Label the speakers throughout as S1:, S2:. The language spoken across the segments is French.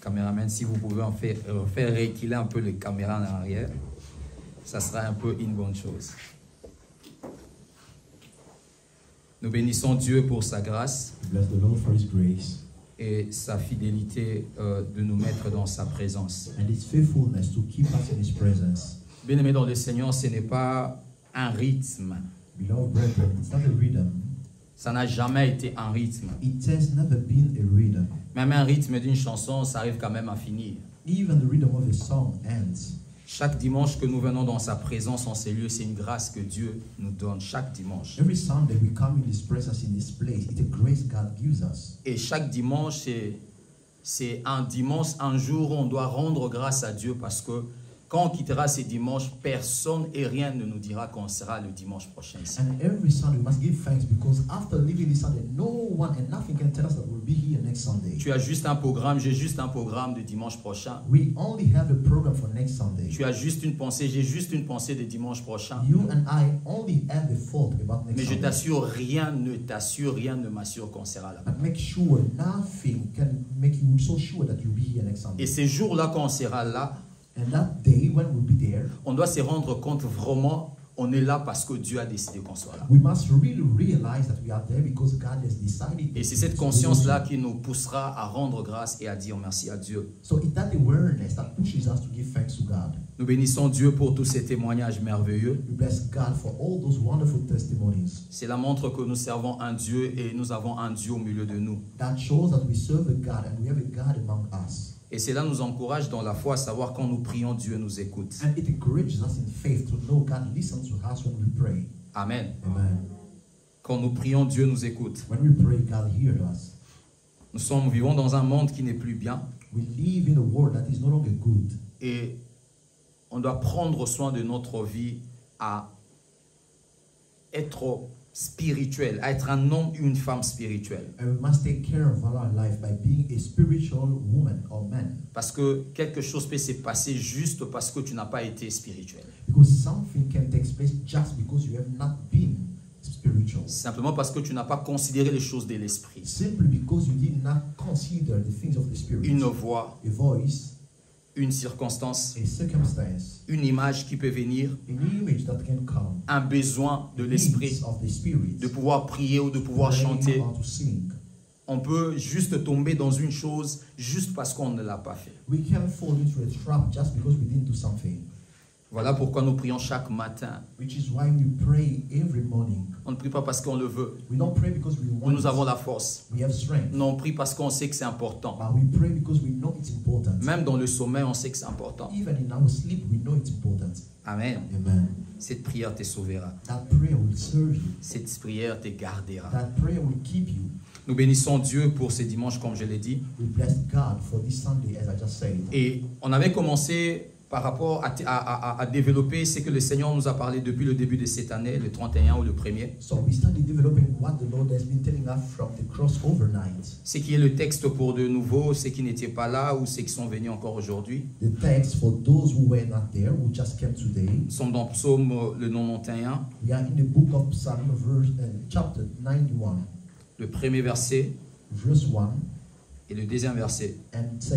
S1: Caméraman, si vous pouvez en faire rééquilibrer un peu les caméras en arrière, ça sera un peu une bonne chose. Nous bénissons Dieu pour sa grâce
S2: Bless the Lord for His grace
S1: et sa fidélité de nous mettre dans sa présence.
S2: and His faithfulness to keep us in His presence.
S1: Bien-aimés dans le Seigneur, ce n'est pas un rythme.
S2: Beloved brethren, it's not a rhythm.
S1: Ça n'a jamais été un rythme.
S2: It has never been a rhythm.
S1: Même un rythme d'une chanson, ça arrive quand même à finir.
S2: Even the rhythm of a song ends.
S1: Chaque dimanche que nous venons dans sa présence en ces lieux, c'est une grâce que Dieu nous donne chaque dimanche.
S2: Every Sunday we come in His presence in this place. It's a grace God gives us.
S1: Et chaque dimanche, c'est un dimanche, un jour où on doit rendre grâce à Dieu parce que quand on quittera ces dimanches, personne et rien ne nous dira qu'on sera le dimanche prochain ici.
S2: And every Sunday we must give thanks because after leaving this Sunday, no one and nothing can tell us that we'll be here next Sunday.
S1: Tu as juste un programme, j'ai juste un programme de dimanche prochain.
S2: We only have a program for next Sunday.
S1: Tu as juste une pensée, j'ai juste une pensée de dimanche prochain.
S2: You and I only have a thought about next
S1: Mais je
S2: Sunday.
S1: t'assure, rien ne m'assure qu'on sera là.
S2: But make sure nothing can make you so sure that you'll be here next Sunday.
S1: Et ces jours-là, quand on sera là,
S2: And that day when we'll be there,
S1: on doit se rendre compte vraiment, on est là parce que Dieu a décidé qu'on soit là.
S2: we must really realize that we are there because God has decided.
S1: Et c'est cette conscience-là qui nous poussera à rendre grâce et à dire merci à Dieu.
S2: So it's that awareness that pushes us to give thanks to God.
S1: Nous bénissons Dieu pour tous ces témoignages merveilleux.
S2: We bless God for all those wonderful testimonies.
S1: Cela montre que nous servons un Dieu et nous avons un Dieu au milieu de nous.
S2: That shows that we serve a God and we have a God among us.
S1: Et cela nous encourage dans la foi à savoir quand nous prions, Dieu nous écoute.
S2: And it encourages us in faith to know God listens to us when we pray.
S1: Amen.
S2: Amen.
S1: Quand nous prions, Dieu nous écoute.
S2: When we pray, God hears us.
S1: Nous vivons dans un monde qui n'est plus bien.
S2: We live in a world that is no longer good.
S1: Et on doit prendre soin de notre vie à être spirituel, à être un homme, une femme spirituelle.
S2: And we must take care of our life by being a spiritual woman or man.
S1: Parce que quelque chose peut se passer juste parce que tu n'as pas été spirituel.
S2: Because something can take place just because you have not been spiritual.
S1: Simplement parce que tu n'as pas considéré les choses de l'esprit.
S2: Simply because you did not consider the things of the spirit.
S1: Une voix,
S2: A voice,
S1: une circonstance,
S2: a circumstance,
S1: une image qui peut venir,
S2: an image that can come.
S1: un besoin de l'esprit,
S2: Needs of the spirit.
S1: de pouvoir prier ou de pouvoir
S2: Praying
S1: chanter.
S2: how to sing.
S1: On peut juste tomber dans une chose juste parce qu'on ne l'a pas fait.
S2: We can fall into a trap just because we didn't do something.
S1: Voilà pourquoi nous prions chaque matin.
S2: Which is why we pray every morning.
S1: On ne prie pas parce qu'on le veut.
S2: We don't pray because we want
S1: Nous avons
S2: it.
S1: la force.
S2: We have strength.
S1: Non, on prie parce qu'on sait que c'est important.
S2: But we pray because we know it's important.
S1: Même dans le sommeil, on sait que c'est important.
S2: Even in our sleep, we know it's important.
S1: Amen.
S2: Amen.
S1: Cette prière te sauvera.
S2: That prayer will serve you.
S1: Cette prière te gardera.
S2: That prayer will keep you.
S1: Nous bénissons Dieu pour ces dimanches, comme je l'ai dit.
S2: We bless God for this Sunday, as I just said.
S1: Et on avait commencé par rapport à développer ce que le Seigneur nous a parlé depuis le début de cette année, le 31 ou le 1er.
S2: So we started developing what the Lord has been telling us from the crossover night.
S1: Ce qui est le texte pour de nouveaux, ceux qui n'étaient pas là ou ceux qui sont venus encore aujourd'hui.
S2: The text for those who were not there, who just came today.
S1: Nous sommes dans Psaume le 91,
S2: We are in the book of Psalm, chapter 91,
S1: le premier verset
S2: verse 1
S1: et le deuxième verset.
S2: and 2.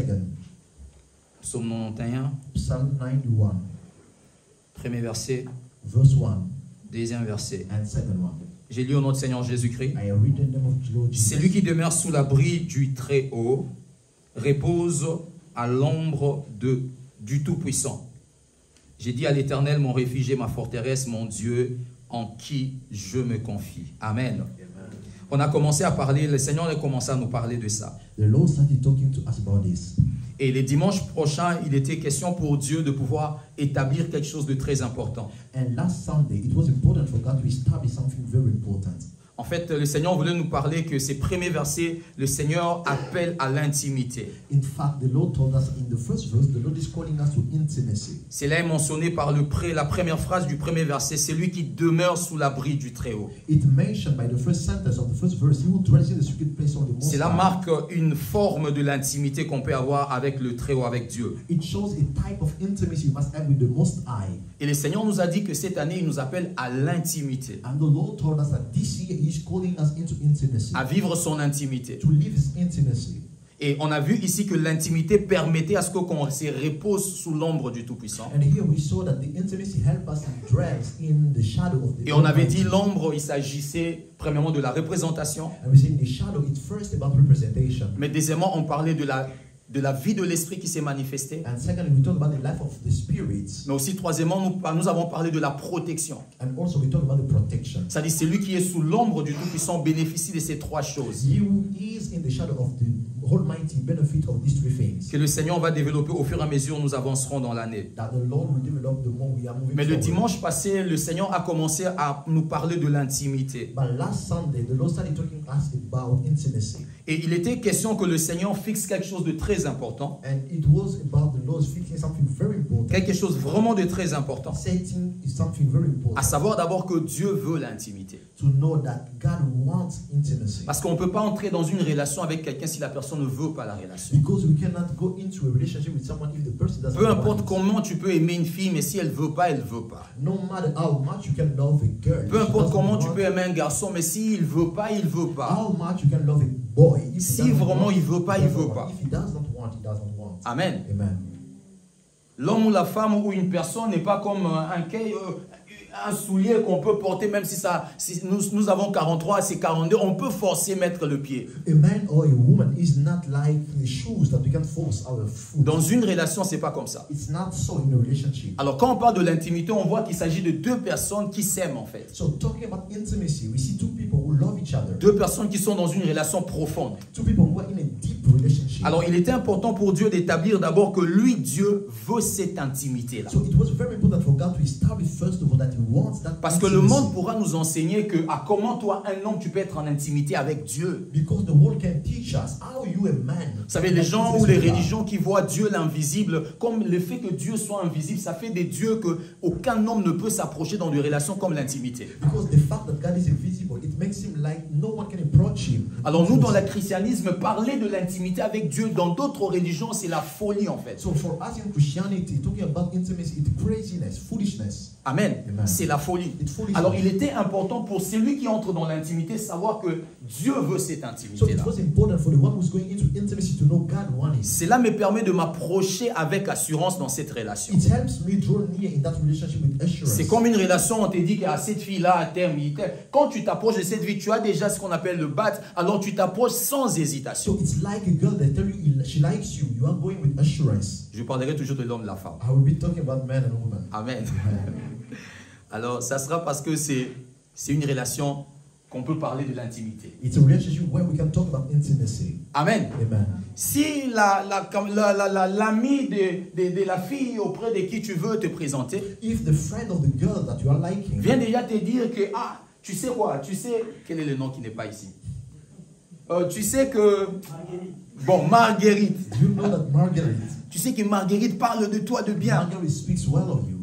S1: Psaume 91,
S2: Psalm 91,
S1: premier verset,
S2: verse 1
S1: deuxième verset.
S2: and 2.
S1: J'ai lu au nom du Seigneur Jésus-Christ.
S2: I read the name of the Lord Jesus.
S1: Celui qui demeure sous l'abri du Très-Haut repose à l'ombre du Tout-Puissant. J'ai dit à l'Éternel, mon réfugié, ma forteresse, mon Dieu, en qui je me confie. Amen. On a commencé à parler, le Seigneur a commencé à nous parler de ça.
S2: The Lord started talking to us about this.
S1: Et les dimanches prochains, il était question pour Dieu de pouvoir établir quelque chose de très important.
S2: And last Sunday, it was important for God to establish something very important.
S1: En fait, le Seigneur voulait nous parler que ces premiers versets, le Seigneur appelle à l'intimité.
S2: In fact, the Lord told us in the first verse, the Lord is calling us to intimacy.
S1: Cela est mentionné par la première phrase du premier verset, c'est lui qui demeure sous l'abri du Très-Haut.
S2: It mentioned by the first sentence of the first verse, he will dwell in the secret place of the Most
S1: Cela
S2: High.
S1: marque une forme de l'intimité qu'on peut avoir avec le Très-Haut, avec Dieu.
S2: It shows a type of intimacy you must have with the Most High.
S1: Et le Seigneur nous a dit que cette année, il nous appelle à l'intimité,
S2: And the Lord told us that this year he is calling us into intimacy.
S1: à vivre son intimité.
S2: To live his intimacy.
S1: Et on a vu ici que l'intimité permettait à ce qu'on se repose sous l'ombre du Tout-Puissant.
S2: And here we saw that the intimacy helped us to dress in the shadow of the
S1: Et on avait
S2: Almighty.
S1: dit l'ombre, il s'agissait premièrement de la représentation.
S2: And we say in the shadow, it's first about representation.
S1: Mais deuxièmement, on parlait de la vie de l'esprit qui s'est manifestée.
S2: And secondly, we talk about the life of the spirits.
S1: Mais aussi, troisièmement, nous avons parlé de la protection.
S2: And also we talk about the protection.
S1: C'est-à-dire, celui qui est sous l'ombre du Tout-Puissant bénéficie de ces trois choses.
S2: He who is in the shadow of the Almighty benefit of these three things.
S1: Que le Seigneur va développer au fur et à mesure où nous avancerons dans l'année.
S2: That the Lord will develop the more we are moving
S1: Mais le
S2: forward.
S1: dimanche passé, le Seigneur a commencé à nous parler de l'intimité.
S2: But last Sunday, the Lord started talking to us about intimacy.
S1: Et il était question que le Seigneur fixe quelque chose de très important.
S2: And it was about the Lord fixing something very important.
S1: Quelque chose vraiment de très important.
S2: Setting is something very important.
S1: À savoir d'abord que Dieu veut l'intimité.
S2: To know that God wants intimacy.
S1: Parce qu'on ne peut pas entrer dans une relation avec quelqu'un si la personne ne veut pas la relation.
S2: Because we cannot go into a relationship with someone if the person doesn't
S1: Peu
S2: want
S1: importe
S2: it.
S1: comment tu peux aimer une fille, mais si elle ne veut pas, elle ne veut pas.
S2: No matter how much you can love a girl.
S1: Peu
S2: if she
S1: importe
S2: doesn't
S1: comment tu
S2: want
S1: peux aimer un garçon, mais s'il ne veut pas, il ne veut pas.
S2: How much you can love a boy. If he
S1: Si
S2: doesn't
S1: vraiment
S2: want,
S1: il veut pas,
S2: he
S1: il
S2: doesn't
S1: veut
S2: want.
S1: pas.
S2: If he does not want, he doesn't want.
S1: Amen.
S2: Amen.
S1: L'homme ou la femme ou une personne n'est pas comme un soulier qu'on peut porter, même si nous avons 43, c'est 42, on peut forcer mettre le pied.
S2: A man or a woman is not like the shoes that we can force our foot.
S1: Dans une relation, c'est pas comme ça.
S2: It's not so in a relationship.
S1: Alors quand on parle de l'intimité, on voit qu'il s'agit de deux personnes qui s'aiment en fait.
S2: So talking about intimacy, we see two people who love each other.
S1: Deux personnes qui sont dans une relation profonde.
S2: Two people who are in a deep relationship.
S1: Alors il était important pour Dieu d'établir d'abord que lui, Dieu, veut cette intimité-là.
S2: So it was very important for God to establish first of all that He wants that
S1: Parce que le
S2: intimacy.
S1: monde pourra nous enseigner que comment toi, un homme, tu peux être en intimité avec Dieu.
S2: Because the world can teach us how you a man.
S1: Vous savez, les gens ou les religions qui voient Dieu l'invisible, comme le fait que Dieu soit invisible, ça fait des dieux que aucun homme ne peut s'approcher dans des relations comme l'intimité.
S2: Because the fact that God is invisible, it makes him like no one can approach him.
S1: Alors nous, dans le christianisme, parler de l'intimité avec Dieu, dans d'autres religions, c'est la folie en fait.
S2: So for us in Christianity, talking about intimacy, it's craziness, foolishness.
S1: Amen.
S2: Amen.
S1: C'est la folie.
S2: It's foolishness.
S1: Alors il était important pour celui qui entre dans l'intimité, savoir que Dieu veut cette
S2: So
S1: intimité-là.
S2: it was important for the one who's going into intimacy to know God wants it.
S1: Cela me permet de m'approcher avec assurance dans cette relation.
S2: It helps me draw near in that relationship with assurance.
S1: C'est comme une relation, on te dit qu'à cette fille-là, à terme, il t'aime. Quand tu t'approches de cette vie, tu as déjà ce qu'on appelle le bat, alors tu t'approches sans hésitation.
S2: So it's like a girl that tell you she likes you. You are going with assurance.
S1: Je parlerai toujours de l'homme et de la femme.
S2: I will be talking about man and woman.
S1: Amen. Alors, ça sera parce que c'est une relation qu'on peut parler de l'intimité.
S2: It's a relationship where we can talk about intimacy.
S1: Amen.
S2: Amen.
S1: Si l'ami de la fille auprès de qui tu veux te présenter
S2: If the friend of the girl that you are liking
S1: vient déjà te dire que, ah, tu sais quoi, tu sais, quel est le nom qui n'est pas ici? Tu sais que, bon, Marguerite,
S2: you know that Marguerite
S1: tu sais que Marguerite parle de toi de bien.
S2: Marguerite speaks well of you.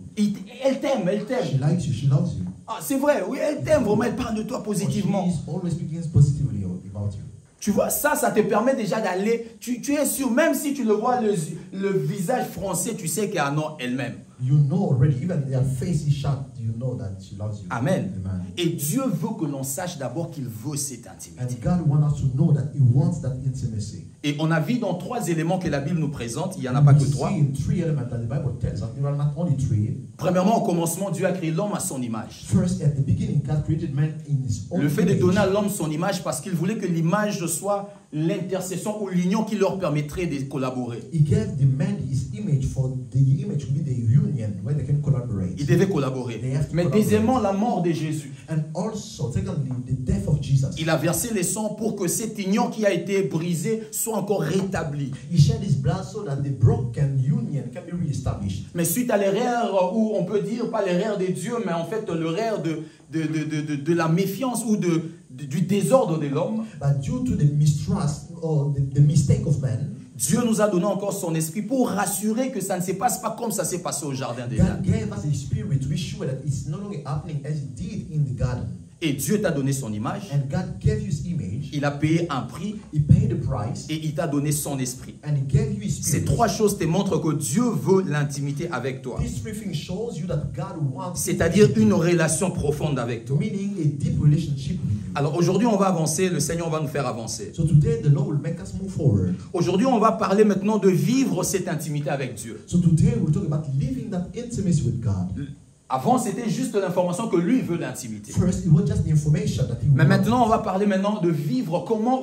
S1: Elle t'aime, elle
S2: She
S1: t'aime.
S2: likes you, she loves you.
S1: Ah, c'est vrai, oui, elle t'aime vraiment, elle parle de toi
S2: She
S1: positivement.
S2: is always speaking positively about you.
S1: Tu vois, ça te permet déjà d'aller, tu es sûr, même si tu le vois le visage français, tu sais qu'elle non, elle-même.
S2: You know already, even their face is shut, you know that she loves you.
S1: Amen.
S2: Amen.
S1: Et Dieu veut que l'on sache d'abord qu'il veut cette
S2: And
S1: intimité.
S2: God wants us to know that He wants that intimacy.
S1: Et on a vu dans 3 éléments que la Bible nous présente, il n'y en a pas que
S2: We
S1: 3.
S2: see in 3 elements that the Bible tells us. There are not only 3.
S1: Premièrement, au commencement, Dieu a créé l'homme à son image.
S2: First, at the beginning, God created man in His own
S1: Le fait de
S2: image.
S1: donner à l'homme son image parce qu'il voulait que l'image soit l'intercession ou l'union qui leur permettrait de collaborer.
S2: He gave the man His image for the image to be the union where they can collaborate.
S1: Ils devaient collaborer.
S2: They have to
S1: Mais
S2: collaborate.
S1: deuxièmement, la mort de Jésus.
S2: And also, secondly, the death of Jesus.
S1: Il a versé le sang pour que cette union qui a été brisée soit encore rétablie.
S2: He shed His blood so that the broken union can be reestablished.
S1: Mais suite à l'erreur, ou on peut dire pas l'erreur de Dieu, mais en fait l'erreur de la méfiance ou du désordre de l'homme,
S2: But due to the mistrust or the mistake of man,
S1: Dieu nous a donné encore son esprit pour rassurer que ça ne se passe pas comme ça s'est passé au jardin d'Éden.
S2: God gave us His Spirit to be sure that it's no longer happening as it did in the garden.
S1: Et Dieu t'a donné son image,
S2: And God gave you His image.
S1: il a payé un prix
S2: He paid the price.
S1: et il t'a donné son esprit.
S2: And He gave you His
S1: Ces
S2: Spirit.
S1: 3 choses te montrent que Dieu veut l'intimité avec toi.
S2: These 3 things shows you that God wants,
S1: C'est-à-dire une relation profonde avec toi.
S2: meaning a deep relationship with you.
S1: Alors aujourd'hui, on va avancer, le Seigneur va nous faire avancer.
S2: So today, the Lord will make us move forward.
S1: Aujourd'hui, on va parler maintenant de vivre cette intimité avec Dieu.
S2: So today, we'll talk about living that intimacy with God.
S1: Avant, c'était juste l'information que lui veut l'intimité.
S2: First, it was just the information that he
S1: Mais
S2: wanted.
S1: maintenant, on va parler maintenant de vivre, comment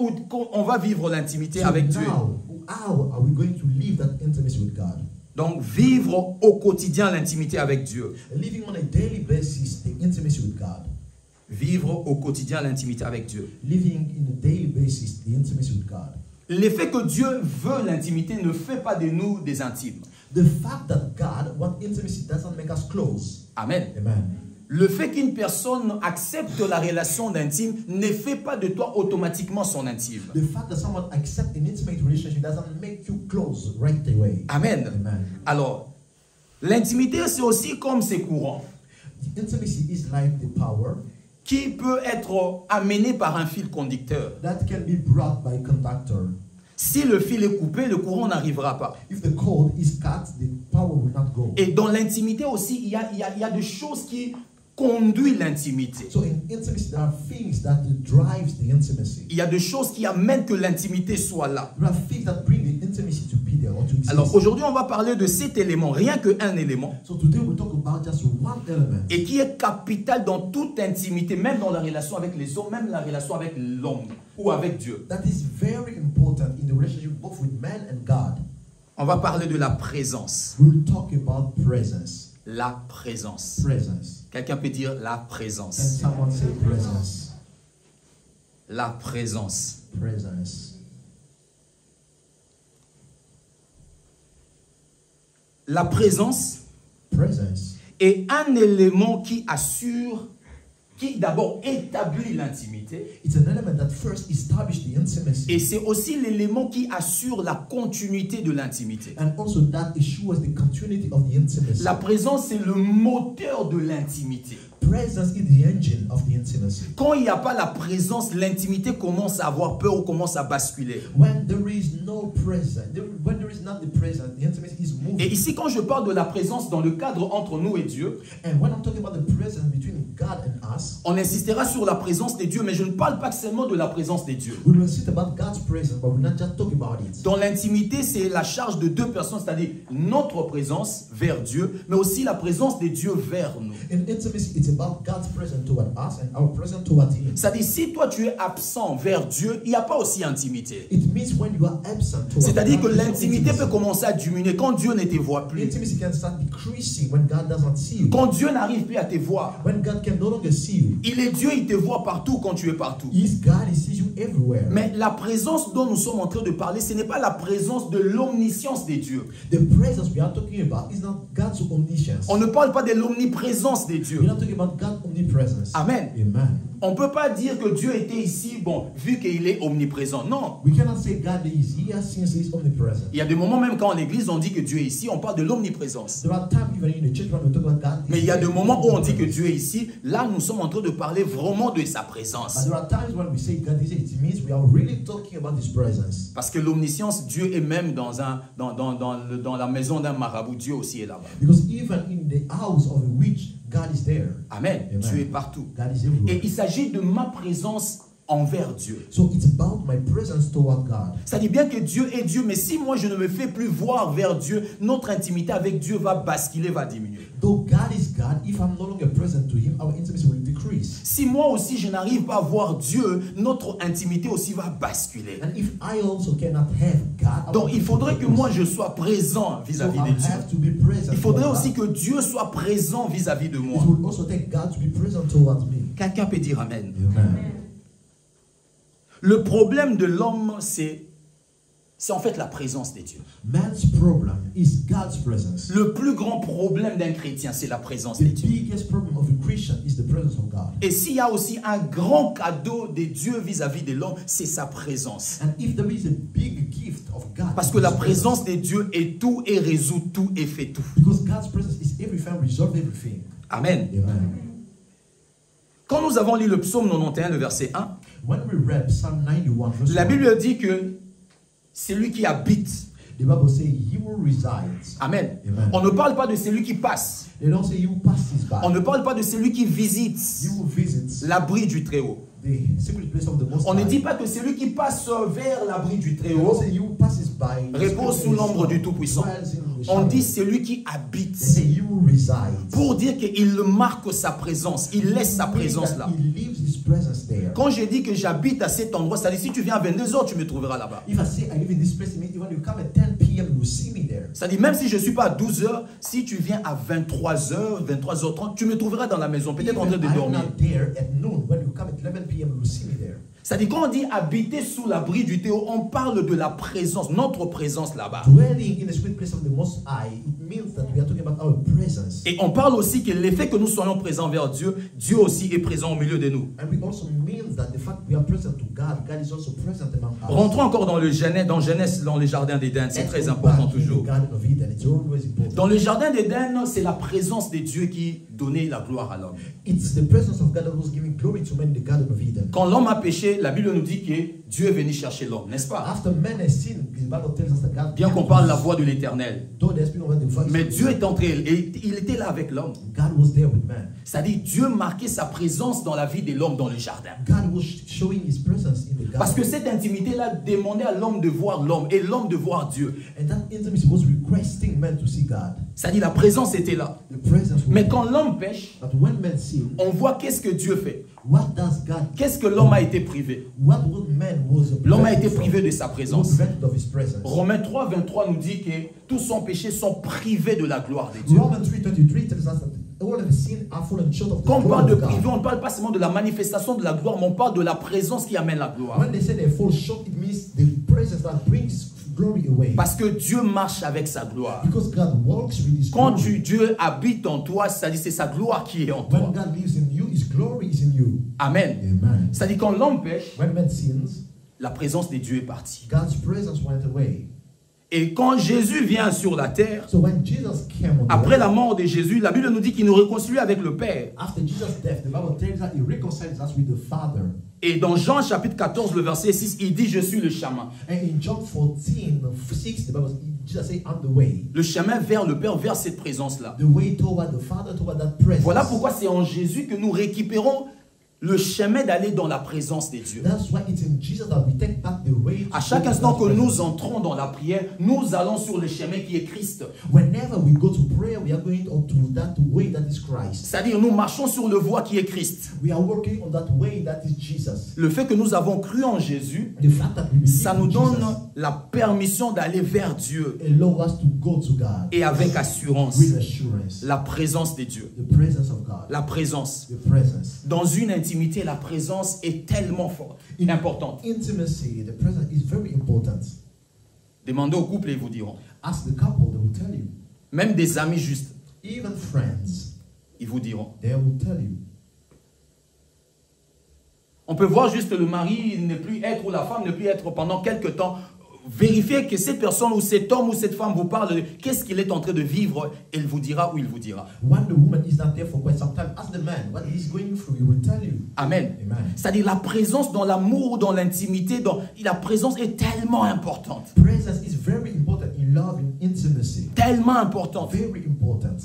S1: on va vivre l'intimité avec Dieu.
S2: Now, how are we going to live that intimacy with God?
S1: Donc, vivre au quotidien l'intimité avec Dieu.
S2: Living on a daily basis the intimacy with God.
S1: Vivre au quotidien l'intimité avec Dieu.
S2: Living in a daily basis the intimacy with God.
S1: L'effet que Dieu veut l'intimité ne fait pas de nous des intimes.
S2: The fact that God wants intimacy doesn't make us close.
S1: Amen.
S2: Amen.
S1: Le fait qu'une personne accepte la relation d'intime ne fait pas de toi automatiquement son intime.
S2: The fact that someone accepts an intimate relationship doesn't make you close right away.
S1: Amen.
S2: Amen.
S1: Alors, l'intimité, c'est aussi comme ces courants
S2: The intimacy is like the power
S1: qui peut être amené par un fil conducteur.
S2: that can be brought by a conductor.
S1: Si le fil est coupé, le courant n'arrivera pas.
S2: If the cord is cut, the power will not go.
S1: Et dans l'intimité aussi, il y a des choses qui conduisent l'intimité.
S2: So in intimacy, there are things that drives the intimacy.
S1: Il y a des choses qui amènent que l'intimité soit là.
S2: There are things that bring the intimacy to be there or to exist.
S1: Alors aujourd'hui, on va parler de cet élément, rien qu'un élément,
S2: So today we'll talk about just one element
S1: et qui est capital dans toute intimité, même dans la relation avec les hommes, même la relation avec l'homme ou avec Dieu.
S2: that is very important in the relationship both with man and God.
S1: On va parler de la présence.
S2: We'll talk about presence.
S1: La présence.
S2: Presence.
S1: Quelqu'un peut dire la
S2: Can
S1: présence.
S2: someone say presence?
S1: La présence.
S2: Presence.
S1: La présence
S2: Presence
S1: est un élément qui assure, qui d'abord établit l'intimité,
S2: it's an element that first establishes the intimacy
S1: et c'est aussi l'élément qui assure la continuité de l'intimité.
S2: and also that assures the continuity of the intimacy.
S1: La présence, c'est le moteur de l'intimité.
S2: Presence is the engine of the intimacy.
S1: Quand il n'y a pas la présence, l'intimité commence à avoir peur ou commence à basculer.
S2: When there is no presence, when there is not the presence, the intimacy is moving.
S1: Et ici, quand je parle de la présence dans le cadre entre nous et Dieu,
S2: And when I'm talking about the presence between God and us,
S1: on insistera sur la présence des dieux, mais je ne parle pas seulement de la présence des dieux.
S2: we will insist about God's presence, but we're not just talking about it.
S1: Dans l'intimité, c'est la charge de deux personnes, c'est-à-dire notre présence vers Dieu, mais aussi la présence des dieux vers nous.
S2: In intimacy, it's about God's presence toward us and our presence toward Him.
S1: C'est-à-dire, si toi tu es absent vers Dieu, il n'y a pas aussi intimité.
S2: It means when you are absent toward
S1: C'est-à-dire
S2: God,
S1: que
S2: there's no
S1: l'intimité
S2: intimacy.
S1: peut commencer à diminuer quand Dieu ne te voit plus.
S2: Intimacy can start decreasing when God doesn't see you.
S1: Quand Dieu n'arrive plus à te voir.
S2: When God can no longer see you.
S1: Il est Dieu, il te voit partout quand tu es partout.
S2: He is God, He sees you everywhere.
S1: Mais la présence dont nous sommes en train de parler, ce n'est pas la présence de l'omniscience des dieux.
S2: The presence we are talking about is not God's omniscience.
S1: On ne parle pas de l'omniprésence des dieux.
S2: We're not talking about God's omnipresence.
S1: Amen.
S2: Amen.
S1: On ne peut pas dire que Dieu était ici, bon, vu qu'il est omniprésent. Non.
S2: We cannot say God is here since He is omnipresent.
S1: Il y a des moments même quand en l'église on dit que Dieu est ici, on parle de l'omniprésence.
S2: There are times even in the church when we talk about God.
S1: Mais il y a des moments où on dit que Dieu est ici, là nous sommes en train de parler vraiment de sa
S2: But
S1: présence.
S2: there are times when we say God is here, it means we are really talking about His presence.
S1: Parce que l'omniscience, Dieu est même dans la maison d'un marabout, Dieu aussi est là-bas.
S2: Because even in the house of a witch, God is there.
S1: Amen.
S2: Amen.
S1: Dieu est partout.
S2: God is everywhere.
S1: Et il s'agit de ma présence envers Dieu.
S2: So it's about my presence toward God.
S1: Ça dit bien que Dieu est Dieu, mais si moi je ne me fais plus voir vers Dieu, notre intimité avec Dieu va basculer, va diminuer.
S2: Though God is God, if I'm no longer present to Him, our intimacy will decrease.
S1: Si moi aussi je n'arrive pas à voir Dieu, notre intimité aussi va basculer.
S2: And if I also cannot have God,
S1: Donc il faudrait que moi je sois présent vis-à-vis de Dieu.
S2: have to be present.
S1: Il faudrait
S2: toward
S1: aussi
S2: God.
S1: que Dieu soit présent vis-à-vis de moi.
S2: It will also take God to be present towards me.
S1: Quelqu'un peut dire Amen.
S2: Amen.
S1: Le problème de l'homme, c'est en fait la présence des dieux.
S2: Man's problem is God's presence.
S1: Le plus grand problème d'un chrétien, c'est la présence
S2: The
S1: des dieux.
S2: biggest problem of a Christian is the presence of God.
S1: Et s'il y a aussi un grand cadeau de Dieu vis-à-vis de l'homme, c'est sa présence.
S2: And if there is a big gift of God,
S1: Parce que la présence de Dieu est tout et résout tout et fait tout.
S2: because God's presence is everything, resolve everything.
S1: Amen.
S2: Amen.
S1: Quand nous avons lu le psaume 91, le verset 1,
S2: When we read Psalm 91, verse
S1: la
S2: 1,
S1: Bible dit que c'est lui qui habite.
S2: The Bible says he will reside.
S1: Amen.
S2: Amen.
S1: On ne parle pas de celui qui passe.
S2: They don't say he will pass his by.
S1: On ne parle pas de celui qui visite
S2: You will visit
S1: l'abri du Très-Haut.
S2: the secret place of the Most
S1: On ne
S2: High.
S1: dit pas que celui qui passe vers l'abri du
S2: They don't
S1: Très-Haut
S2: say you will pass his by.
S1: repose sous l'ombre du Tout-Puissant. On dit celui qui
S2: They
S1: habite.
S2: say you will reside.
S1: Pour dire qu'il marque sa présence, il laisse sa présence là.
S2: He leaves his presence there.
S1: Quand je dis que j'habite à cet endroit, ça dit si tu viens à 22h, tu me trouveras là-bas.
S2: If I say I live in this place, it means even you come at 10 p.m., you will see me there.
S1: Ça dit même si je ne suis pas à 12h, si tu viens à 23h, 23h30, tu me trouveras dans la maison, peut-être en train de
S2: I'm
S1: dormir.
S2: not there at noon. When you come at 11 p.m., you will see me there.
S1: Ça dit quand on dit habiter sous l'abri du Théo, on parle de la présence, notre présence là-bas.
S2: Dwelling in the spirit place of the Most High, it means that we are talking about our presence.
S1: Et on parle aussi que l'effet que nous soyons présents vers Dieu, Dieu aussi est présent au milieu de nous.
S2: And we also means that the fact we are present to God, God is also present among us.
S1: Rentrons encore dans le Genèse, dans les jardins d'Éden, c'est
S2: Let's
S1: très
S2: go
S1: important
S2: back in
S1: toujours.
S2: the Garden of Eden. It's always important.
S1: Dans le jardin d'Éden, c'est la présence de Dieu qui donnait la gloire à l'homme.
S2: It's the presence of God that was giving glory to man in the Garden of Eden.
S1: Quand l'homme a péché, la Bible nous dit que Dieu est venu chercher l'homme, n'est-ce pas?
S2: After man has sinned, the Bible tells us that God.
S1: Bien qu'on parle la voix de l'Éternel.
S2: Though there's been over the voice
S1: Mais
S2: of
S1: Dieu
S2: God,
S1: est entré et il était là avec l'homme.
S2: God was there with man.
S1: C'est-à-dire Dieu marquait sa présence dans la vie de l'homme dans le jardin.
S2: God was showing his presence in the garden.
S1: Parce que cette intimité-là demandait à l'homme de voir l'homme et l'homme de voir Dieu.
S2: And that intimacy was requesting man to see God.
S1: C'est-à-dire la présence était là.
S2: The presence was
S1: Mais
S2: there.
S1: quand l'homme pêche,
S2: But when man sin,
S1: on voit qu'est-ce que Dieu fait.
S2: what does God?
S1: Qu'est-ce que l'homme a été privé?
S2: What would man was
S1: L'homme a
S2: prevented
S1: été
S2: from?
S1: privé de sa
S2: He was
S1: présence.
S2: prevented of his presence.
S1: Romains 3, 23 nous dit que tous son péché sont privés de la gloire de Dieu.
S2: Romans 3:23 tells us that all of the sin are fallen short of the
S1: Quand on
S2: glory
S1: parle de
S2: of God.
S1: privé, on ne parle pas seulement de la manifestation de la gloire, mais on parle de la présence qui amène la gloire.
S2: When they say they fall short, it means the presence that brings glory away.
S1: Parce que Dieu marche avec sa gloire.
S2: Because God walks with his
S1: Quand
S2: glory.
S1: Dieu habite en toi, c'est-à-dire c'est sa gloire qui est en
S2: When
S1: toi.
S2: God lives in you, his glory is in you.
S1: Amen.
S2: Amen.
S1: C'est-à-dire quand l'homme pêche,
S2: When man sins,
S1: la présence de Dieu est partie.
S2: God's presence went away.
S1: Et quand Jésus vient sur la terre,
S2: So when Jesus came on the
S1: après
S2: earth,
S1: la mort de Jésus, la Bible nous dit qu'il nous réconcilie avec le Père.
S2: after Jesus' death, the Bible tells us he reconciles us with the Father.
S1: Et dans Jean chapitre 14, le verset 6, il dit « Je suis le chemin ».
S2: And in John 14:6, the Bible, Jesus said, "I'm the way."
S1: Le chemin vers le Père, vers cette présence-là.
S2: The way toward the Father, toward that presence.
S1: Voilà pourquoi c'est en Jésus que nous récupérons le chemin d'aller dans la présence de Dieu.
S2: That's why it's in Jesus that we take back the way.
S1: À chaque instant que nous entrons dans la prière, nous allons sur le chemin qui est Christ.
S2: Whenever we go to prayer, we are going to that way that is Christ.
S1: C'est-à-dire nous marchons sur le voie qui est Christ.
S2: We are working on that way that is Jesus.
S1: Le fait que nous avons cru en Jésus,
S2: The fact that we believe
S1: ça nous
S2: in
S1: donne
S2: Jesus
S1: la permission d'aller vers Dieu
S2: allow us to go to God
S1: et avec assurance.
S2: with assurance.
S1: La présence de Dieu.
S2: The presence of God.
S1: La présence.
S2: The presence.
S1: Dans une intimité, la présence est tellement forte, importante.
S2: Intimacy, the presence is very important.
S1: Demandez au couple et ils vous diront.
S2: Ask the couple, they will tell you.
S1: Même des amis justes,
S2: Even friends,
S1: ils vous diront.
S2: they will tell you.
S1: On peut voir juste le mari ne plus être ou la femme ne plus être pendant quelque temps. Vérifiez que cette personne ou cet homme ou cette femme vous parle de qu'est-ce qu'il est en train de vivre. Elle vous dira ou il vous dira.
S2: When the woman is not there for quite some time, ask the man what he's going through. He will tell you.
S1: Amen.
S2: Amen.
S1: C'est-à-dire la présence dans l'amour, dans l'intimité, la présence est tellement importante.
S2: Presence is very important in love and intimacy.
S1: Tellement importante.
S2: Very important.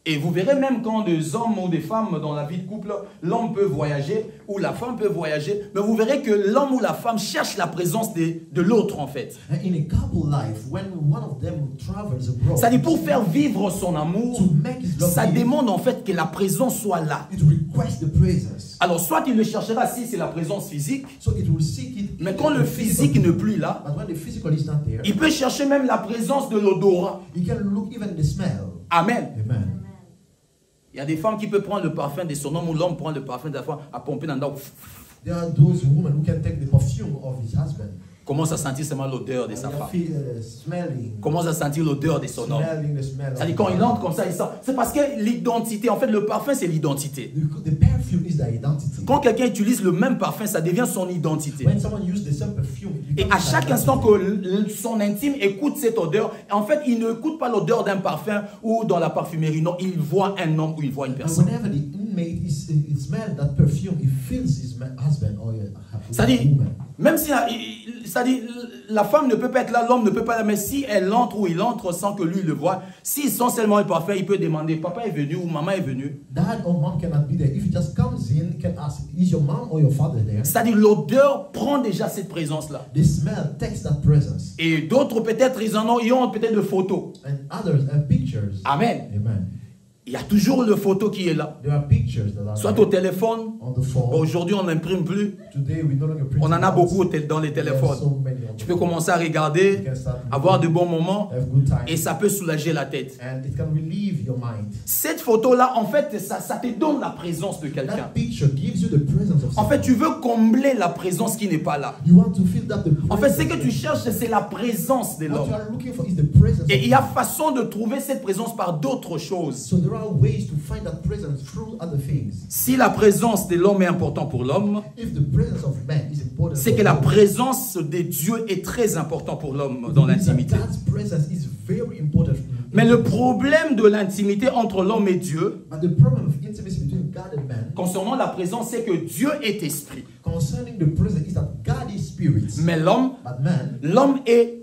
S1: Et vous verrez même quand des hommes ou des femmes dans la vie de couple, l'homme peut voyager ou la femme peut voyager, mais vous verrez que l'homme ou la femme cherche la présence de l'autre en fait.
S2: And in a couple life, when one of them travels abroad,
S1: C'est-à-dire pour faire vivre son amour,
S2: to make his love
S1: ça
S2: live,
S1: demande en fait que la présence soit là.
S2: it requests the presence.
S1: Alors soit il le cherchera si c'est la présence physique,
S2: So it will seek it.
S1: mais quand le physique n'est plus là,
S2: But when the physical is not there,
S1: il peut chercher même la présence de l'odorat.
S2: he can look even the smell.
S1: Amen.
S2: Amen.
S1: Il y a des femmes qui peuvent prendre le parfum de son homme ou l'homme prend le parfum de la femme à pomper dans le dos.
S2: There are those women who can take the perfume of his husband.
S1: Commence à sentir seulement l'odeur de sa
S2: And
S1: femme.
S2: they feel, smelling.
S1: Commence à sentir l'odeur de son homme.
S2: Smelling the smell. of
S1: C'est-à-dire quand
S2: the
S1: il entre comme ça, il sent. C'est parce que l'identité, en fait le parfum c'est l'identité.
S2: The perfume is the identity.
S1: Quand quelqu'un utilise le même parfum, ça devient son identité.
S2: When someone uses the same perfume, it
S1: Et
S2: becomes
S1: à chaque
S2: identity.
S1: instant que son intime écoute cette odeur, en fait il ne écoute pas l'odeur d'un parfum ou dans la parfumerie, non, il voit un homme ou il voit une
S2: And
S1: personne.
S2: whenever the inmate is smells that perfume, he feels his husband or
S1: C'est-à-dire,
S2: woman.
S1: Même si, c'est-à-dire, la femme ne peut pas être là, l'homme ne peut pas être là, mais si elle entre ou il entre sans que lui le voie, s'ils sont seulement imparfaits, il peut demander, papa est venu ou maman est venu.
S2: Dad or mom cannot be there. If he just comes in, he can ask, is your mom or your father there?
S1: C'est-à-dire, l'odeur prend déjà cette présence-là.
S2: The smell takes that presence.
S1: Et d'autres, peut-être, ils ont peut-être de photos.
S2: And others have pictures.
S1: Amen.
S2: Amen.
S1: Il y a toujours le photo qui est là.
S2: There are pictures that are
S1: Soit
S2: there
S1: au téléphone.
S2: on the phone.
S1: Aujourd'hui, on n'imprime plus.
S2: Today we no longer print
S1: On en a
S2: out.
S1: beaucoup dans les
S2: There are
S1: téléphones.
S2: so many on
S1: Tu
S2: the
S1: peux
S2: phone.
S1: commencer à regarder,
S2: You can start
S1: avoir de bons moments,
S2: have good time.
S1: et ça peut soulager la tête.
S2: And it can relieve your mind.
S1: Cette photo-là, en fait, ça te donne la présence de quelqu'un.
S2: That picture gives you the presence of
S1: En fait,
S2: someone.
S1: tu veux combler la présence qui n'est pas là.
S2: You want to feel that the
S1: En fait,
S2: presence
S1: ce que tu cherches, c'est la présence de
S2: what
S1: l'homme.
S2: you are looking for is the presence
S1: Et
S2: of
S1: il y a
S2: God.
S1: façon de trouver cette présence par d'autres choses.
S2: So there are ways to find that presence through other things.
S1: Si la présence de l'homme est importante pour l'homme,
S2: If the presence of man is important,
S1: c'est
S2: for
S1: que la
S2: God,
S1: présence de Dieu est très importante pour l'homme
S2: it
S1: dans
S2: means that
S1: l'intimité.
S2: God's presence is very important.
S1: Mais le problème de l'intimité entre l'homme et Dieu,
S2: But the problem of intimacy between God and man,
S1: concernant la présence, c'est que Dieu est esprit.
S2: concerning the presence, is that God is spirit.
S1: Mais l'homme est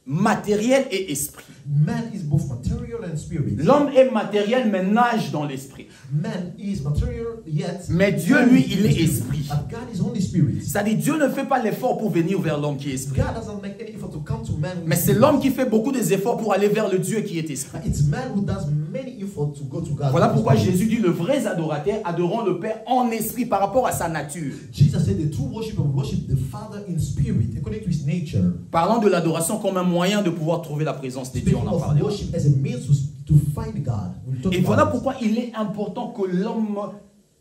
S1: matériel et esprit.
S2: Man is both material and spirit.
S1: L'homme est matériel mais nage dans l'esprit.
S2: Man is material yet.
S1: Mais Dieu, lui, il est esprit.
S2: But God is only spirit.
S1: C'est-à-dire Dieu ne fait pas l'effort pour venir vers l'homme qui est esprit.
S2: God doesn't make any effort to come to man.
S1: Mais c'est l'homme qui fait beaucoup des efforts pour aller vers le Dieu qui est esprit.
S2: It's man who does many efforts to go to God.
S1: Voilà pourquoi Jésus dit le vrai adorateur adorant le Père en esprit par rapport à sa nature.
S2: Jesus said the true worship will worship the Father in spirit according to his nature.
S1: Parlant de l'adoration comme un moyen de pouvoir trouver la présence de Dieu, on
S2: Speaking
S1: en
S2: of
S1: parlait.
S2: worship as a means to find God. We'll talk
S1: Et
S2: about
S1: voilà
S2: it.
S1: pourquoi il est important que l'homme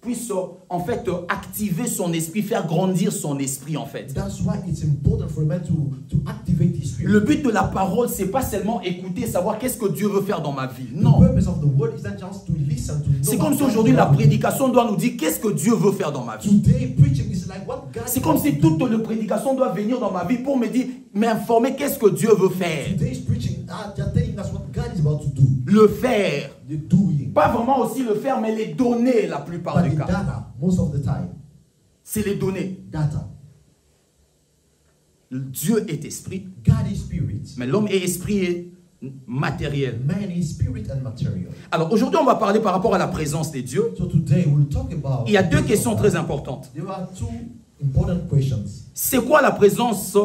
S1: puisse en fait activer son esprit, faire grandir son esprit en fait.
S2: That's why it's important for a man to activate his spirit.
S1: Le but de la parole, c'est pas seulement écouter, savoir qu'est-ce que Dieu veut faire dans ma vie.
S2: The
S1: Non.
S2: purpose of the word is not just to listen to know.
S1: C'est comme
S2: what
S1: si
S2: God
S1: aujourd'hui
S2: is
S1: la
S2: about to do.
S1: prédication doit nous dire qu'est-ce que Dieu veut faire dans ma vie.
S2: Today preaching is like what God.
S1: C'est comme si toute la prédication doit venir dans ma vie pour me dire, m'informer qu'est-ce que Dieu veut faire.
S2: Today's preaching just telling us what God is about to do.
S1: Le faire.
S2: The doing.
S1: Pas vraiment aussi le faire, mais les donner la plupart
S2: But
S1: du
S2: the
S1: cas.
S2: data, most of the time,
S1: C'est les donner.
S2: data.
S1: Dieu est esprit,
S2: God is spirit.
S1: mais l'homme est esprit et matériel.
S2: Man is spirit and material.
S1: Alors aujourd'hui, on va parler par rapport à la présence des dieux.
S2: So today we'll talk about.
S1: Il y a deux questions très importantes.
S2: There are two important questions.
S1: C'est quoi la présence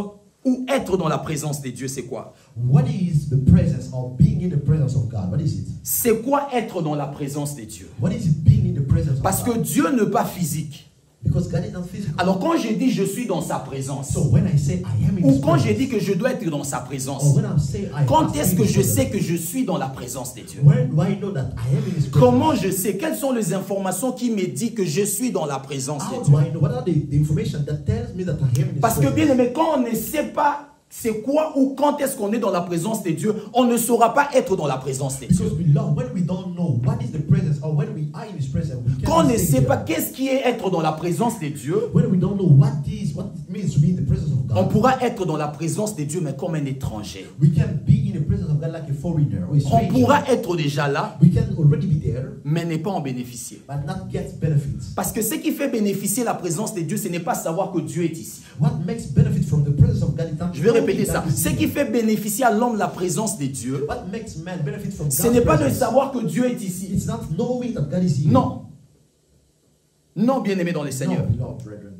S1: ou être dans la présence des dieux, c'est quoi?
S2: What is the presence or being in the presence of God? What is it?
S1: C'est quoi être dans la présence des dieux?
S2: What is it being in the presence of
S1: Parce que
S2: God?
S1: Dieu n'est pas physique.
S2: Because God is not physical.
S1: Alors quand je dis je suis dans sa présence,
S2: So when I say I am in
S1: ou
S2: His
S1: quand je
S2: presence,
S1: dis que je dois être dans sa présence,
S2: or when I say I
S1: quand
S2: must
S1: est-ce
S2: be
S1: que
S2: in His
S1: je sais
S2: presence,
S1: que je suis dans la présence des dieux?
S2: when do I know that I am in His presence?
S1: Comment je sais? Quelles sont les informations qui me disent que je suis dans la présence
S2: How
S1: des
S2: do
S1: dieux?
S2: I know? What are the information that tells me that I am in His
S1: Parce que
S2: presence?
S1: bien aimé, quand on ne sait pas c'est quoi ou quand est-ce qu'on est dans la présence des dieux, on ne saura pas être dans la présence des dieux.
S2: Because we love, when we don't know what is the presence or when we are in His presence, we
S1: Quand on ne
S2: can't
S1: sait
S2: stay
S1: pas
S2: there.
S1: qu'est-ce qui est être dans la présence des dieux,
S2: When we don't know what it means to be in the presence of
S1: on
S2: God,
S1: pourra être dans la présence des dieux mais comme un étranger.
S2: we can be in the presence of God like a foreigner or a
S1: On
S2: stranger.
S1: pourra être déjà là
S2: We can already be there,
S1: mais ne pas en bénéficier.
S2: but not get benefits.
S1: Parce que ce qui fait bénéficier la présence des dieux, ce n'est pas savoir que Dieu est ici.
S2: What makes benefit from the presence of God is not
S1: Je vais répéter
S2: knowing
S1: ça.
S2: that He's
S1: Ce qui
S2: here.
S1: fait bénéficier à l'homme la présence des dieux,
S2: What makes man benefit from
S1: ce
S2: God's
S1: n'est pas de
S2: presence?
S1: savoir que Dieu est ici.
S2: It's not knowing that God is here.
S1: Non. Non, bien-aimé dans le Seigneur.
S2: No, beloved brethren.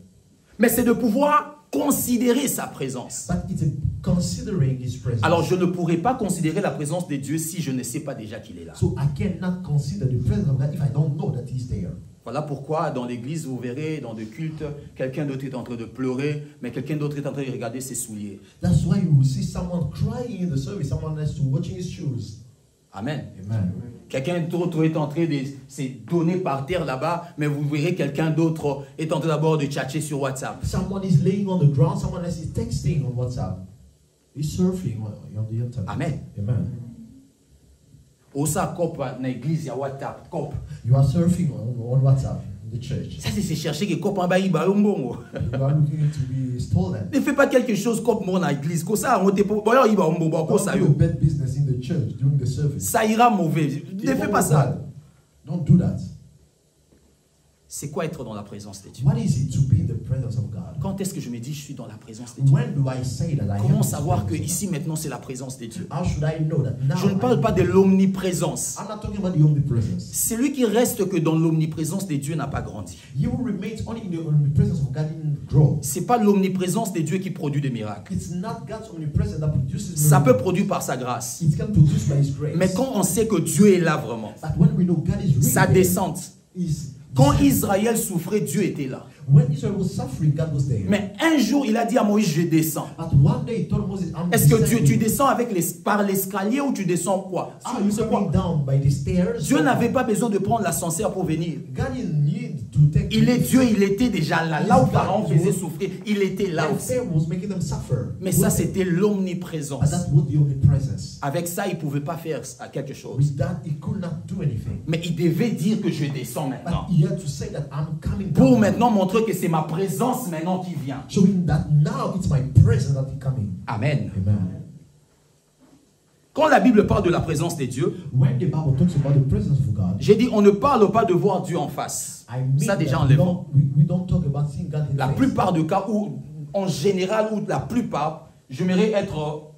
S1: Mais c'est de pouvoir considérer sa présence.
S2: But it's considering His presence.
S1: Alors, je ne pourrai pas considérer la présence de Dieu si je ne sais pas déjà qu'il est là.
S2: So I cannot consider the presence of God if I don't know that He's there.
S1: Voilà pourquoi dans l'église, vous verrez, dans des cultes, quelqu'un d'autre est en train de pleurer, mais quelqu'un d'autre est en train de regarder ses souliers.
S2: That's why you will see someone crying in the service, someone else watching his shoes.
S1: Amen.
S2: Amen.
S1: Quelqu'un d'autre est en train de se donner par terre là-bas, mais vous verrez quelqu'un d'autre est en train d'abord de tchatcher sur WhatsApp.
S2: Someone is laying on the ground, someone else is texting on WhatsApp. He's surfing on the internet.
S1: Amen.
S2: Amen.
S1: Osa cop na église, il y a WhatsApp, cop.
S2: You are surfing on WhatsApp in the church.
S1: Ça, c'est chercher que cop en bas, il va au mbongo.
S2: You are looking to be stolen.
S1: Ne fais pas quelque chose comme moi dans l'église. Comme ça, on te peut. Bon, il va au mbongo, comme
S2: Don't
S1: ça.
S2: do a bad business in the church during the service.
S1: Ça ira mauvais. Ne fais pas ça.
S2: Don't do that.
S1: C'est quoi être dans la présence de Dieu?
S2: What is it to be in the presence of God?
S1: Quand est-ce que je me dis je suis dans la présence de Dieu?
S2: When do I say that I am in
S1: Comment
S2: the
S1: savoir que
S2: presence of
S1: ici maintenant c'est la présence de Dieu?
S2: God? How should I know that now?
S1: Je ne parle pas de l'omniprésence.
S2: I'm not talking about the omnipresence.
S1: Celui qui reste que dans l'omniprésence de Dieu n'a pas grandi.
S2: You will remain only in the omnipresence of God in growth.
S1: C'est pas l'omniprésence de Dieu qui produit des miracles.
S2: It's not God's omnipresence that produces
S1: Ça peut
S2: miracles.
S1: produire par sa grâce.
S2: It can produce by His grace.
S1: Mais quand on sait que Dieu est là vraiment,
S2: But when we know God is really
S1: sa
S2: there,
S1: descente.
S2: is
S1: Quand Israël souffrait, Dieu était là.
S2: when Israel was suffering, God was there.
S1: Mais un jour, il a dit à Moïse, je descends.
S2: But one day he told Moses, I'm
S1: Est-ce que
S2: descending.
S1: tu descends avec par l'escalier ou tu descends quoi?
S2: Are you
S1: C'est
S2: coming
S1: quoi?
S2: down by the stairs?
S1: Dieu n'avait pas besoin de prendre l'ascenseur pour venir.
S2: God didn't need to take.
S1: Il est Dieu, il était déjà là. Là où Pharaon faisait souffrir, il était là
S2: And
S1: aussi.
S2: Pharaoh was making them suffer.
S1: Mais ça,
S2: But
S1: c'était l'omniprésence.
S2: that was the omnipresence.
S1: Avec ça, il ne pouvait pas faire quelque chose.
S2: With that, he could not do anything.
S1: Mais il devait dire que je descends
S2: But
S1: maintenant.
S2: he had to say that I'm coming
S1: Pour
S2: down.
S1: maintenant montrer que c'est ma présence maintenant qui vient.
S2: Showing that now it's my presence that is coming.
S1: Amen.
S2: Amen.
S1: Quand la Bible parle de la présence de Dieu,
S2: When the Bible talks about the presence of God,
S1: j'ai dit, on ne parle pas de voir Dieu en face.
S2: I mean
S1: Ça déjà
S2: that
S1: enlèvement.
S2: we don't talk about seeing God in
S1: La
S2: face.
S1: plupart des cas où, en général, ou la plupart, j'aimerais être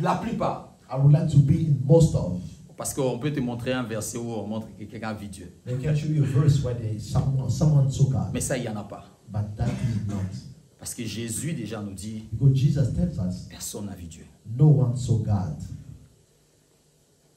S1: la plupart.
S2: I would like to be in most of.
S1: Parce qu'on peut te montrer un verset où on montre que quelqu'un vit Dieu.
S2: They can show you a verse where someone saw God,
S1: Mais ça, il n'y en a pas.
S2: but that is not.
S1: Parce que Jésus déjà nous dit,
S2: Because Jesus tells us,
S1: personne n'a vu Dieu.
S2: no one saw God.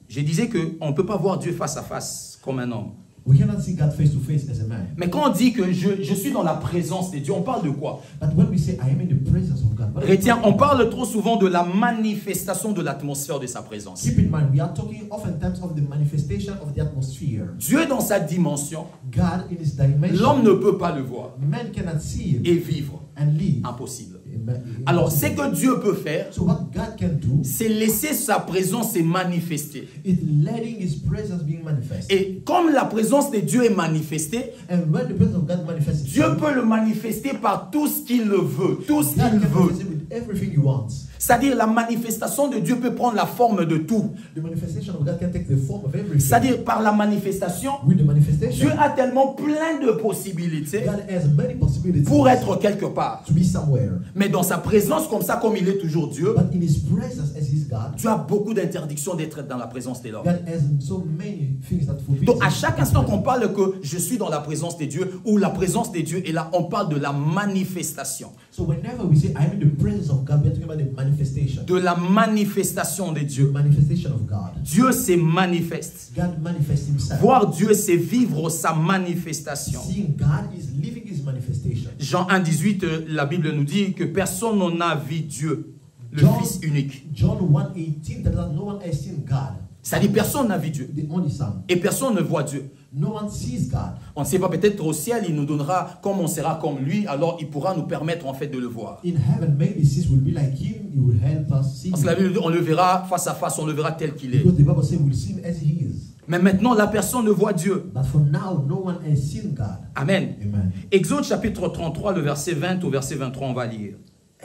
S1: Je disais qu'on ne peut pas voir Dieu face à face comme un homme.
S2: We cannot see God face to face as a man.
S1: Mais quand on dit que je suis dans la présence de Dieu, on parle de quoi?
S2: But when we say I am in the presence of God, what are we
S1: Chrétien,
S2: talking
S1: on
S2: about?
S1: parle trop souvent de la manifestation de l'atmosphère de sa présence.
S2: Keep in mind, we are talking oftentimes of the manifestation of the atmosphere.
S1: Dieu dans sa dimension,
S2: God in his dimension.
S1: l'homme ne peut pas le voir
S2: Man cannot see him
S1: et vivre.
S2: and live.
S1: Impossible.
S2: Impossible.
S1: Alors, ce que Dieu peut faire,
S2: So what God can do
S1: c'est laisser sa présence se manifester.
S2: is letting his presence being manifest.
S1: Et comme la présence de Dieu est manifestée,
S2: And when the presence of God manifests,
S1: Dieu peut le manifester par tout ce qu'il le veut, tout ce
S2: God
S1: qu'il
S2: can
S1: veut.
S2: manifest it with everything he wants.
S1: C'est-à-dire la manifestation de Dieu peut prendre la forme de tout.
S2: The manifestation of God can take the form of everything.
S1: C'est-à-dire par la manifestation,
S2: With the manifestation,
S1: Dieu a tellement plein de possibilités
S2: God has many possibilities
S1: pour être quelque part.
S2: to be somewhere.
S1: Mais dans sa présence comme ça, comme il est toujours Dieu,
S2: But in his presence as his God,
S1: Dieu a beaucoup d'interdictions d'être dans la présence de l'homme.
S2: God has so many things that fulfill.
S1: Donc à chaque instant qu'on parle que je suis dans la présence de Dieu ou la présence de Dieu est là, on parle de la manifestation.
S2: So whenever we say I am in the presence of God, we are talking about the manifestation.
S1: De la manifestation de
S2: The
S1: Dieu.
S2: manifestation of God.
S1: Dieu se manifeste.
S2: God manifests himself.
S1: Voir Dieu, c'est vivre sa manifestation.
S2: Seeing God is living his manifestation.
S1: Jean 1, 18, la Bible nous dit que personne n'en a vu Dieu, le
S2: John-
S1: Fils unique.
S2: John 1:18 tells us no one has seen God,
S1: C'est-à-dire personne n'a vu Dieu.
S2: the only Son.
S1: Et personne ne voit Dieu.
S2: No one sees God.
S1: On ne sait pas, peut-être au ciel, il nous donnera, comme on sera comme lui, alors il pourra nous permettre en fait de le voir.
S2: In heaven, maybe sis will be like him. He will help us see.
S1: Parce que la
S2: him.
S1: Bible dit, on le verra face à face, on le verra tel qu'il est.
S2: Because the Bible says we'll see him as he is.
S1: Mais maintenant, la personne ne voit Dieu.
S2: But for now, no one has seen God.
S1: Amen.
S2: Amen.
S1: Exode chapitre 33, le verset 20 au verset 23, on va lire.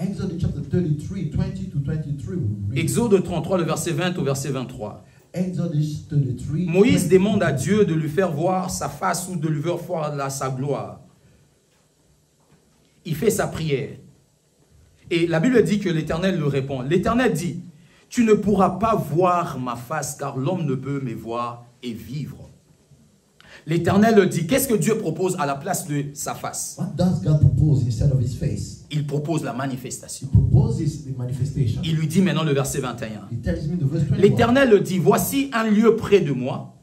S2: Exodus chapter 33, 20 to 23. we'll read.
S1: Exode 33, le verset 20 au verset 23.
S2: Exodus 33.
S1: Moïse
S2: 20.
S1: demande à Dieu de lui faire voir sa face ou de lui faire voir sa gloire. Il fait sa prière. Et la Bible dit que l'Éternel lui répond. L'Éternel dit, tu ne pourras pas voir ma face car l'homme ne peut me voir et vivre. L'Éternel dit, qu'est-ce que Dieu propose à la place de sa face?
S2: What does God propose instead of his face?
S1: Il propose la
S2: He
S1: manifestation.
S2: proposes the manifestation.
S1: Il lui dit maintenant le verset 21.
S2: He tells me in the verse 21.
S1: L'Éternel dit, voici un lieu près de moi.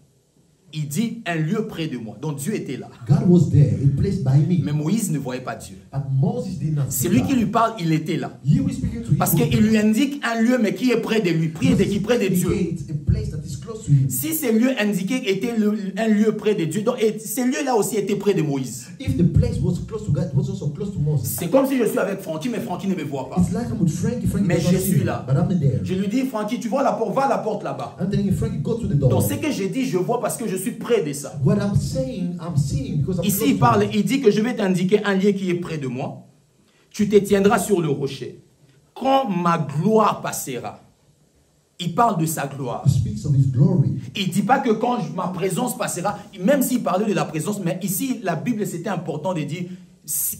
S1: Il dit un lieu près de moi. Donc Dieu était là.
S2: God was there, a place by me.
S1: Mais Moïse ne voyait pas Dieu.
S2: But Moses did not see
S1: C'est lui
S2: God.
S1: qui lui parle, il était là.
S2: He was speaking to him.
S1: Parce qu'il lui indique un lieu, mais qui est près de lui. Près de Dieu.
S2: A place that is close to him.
S1: Si ces lieux indiqués étaient un lieu près de Dieu, donc, et ces lieux-là aussi étaient près de Moïse.
S2: If the place was close to God, it was also close to Moses.
S1: C'est comme si je suis avec Francky, mais Francky ne me voit pas.
S2: It's like I'm with Frankie. Frankie
S1: Mais
S2: does not
S1: je
S2: see
S1: suis
S2: me,
S1: là.
S2: But I'm there.
S1: Je lui dis, Francky, tu vois la porte, va à la porte là-bas.
S2: I'm telling you, Frankie, go to the door.
S1: Donc ce que j'ai dit, je vois parce que je suis près de ça.
S2: What I'm saying, I'm seeing because I'm
S1: Ici,
S2: close
S1: il
S2: to
S1: parle,
S2: it.
S1: il dit que je vais t'indiquer un lieu qui est près de moi. Tu te tiendras sur le rocher. Quand ma gloire passera, il parle de sa gloire.
S2: He speaks of his glory.
S1: Il ne dit pas que quand ma présence passera, même s'il parlait de la présence, mais ici, la Bible, c'était important de dire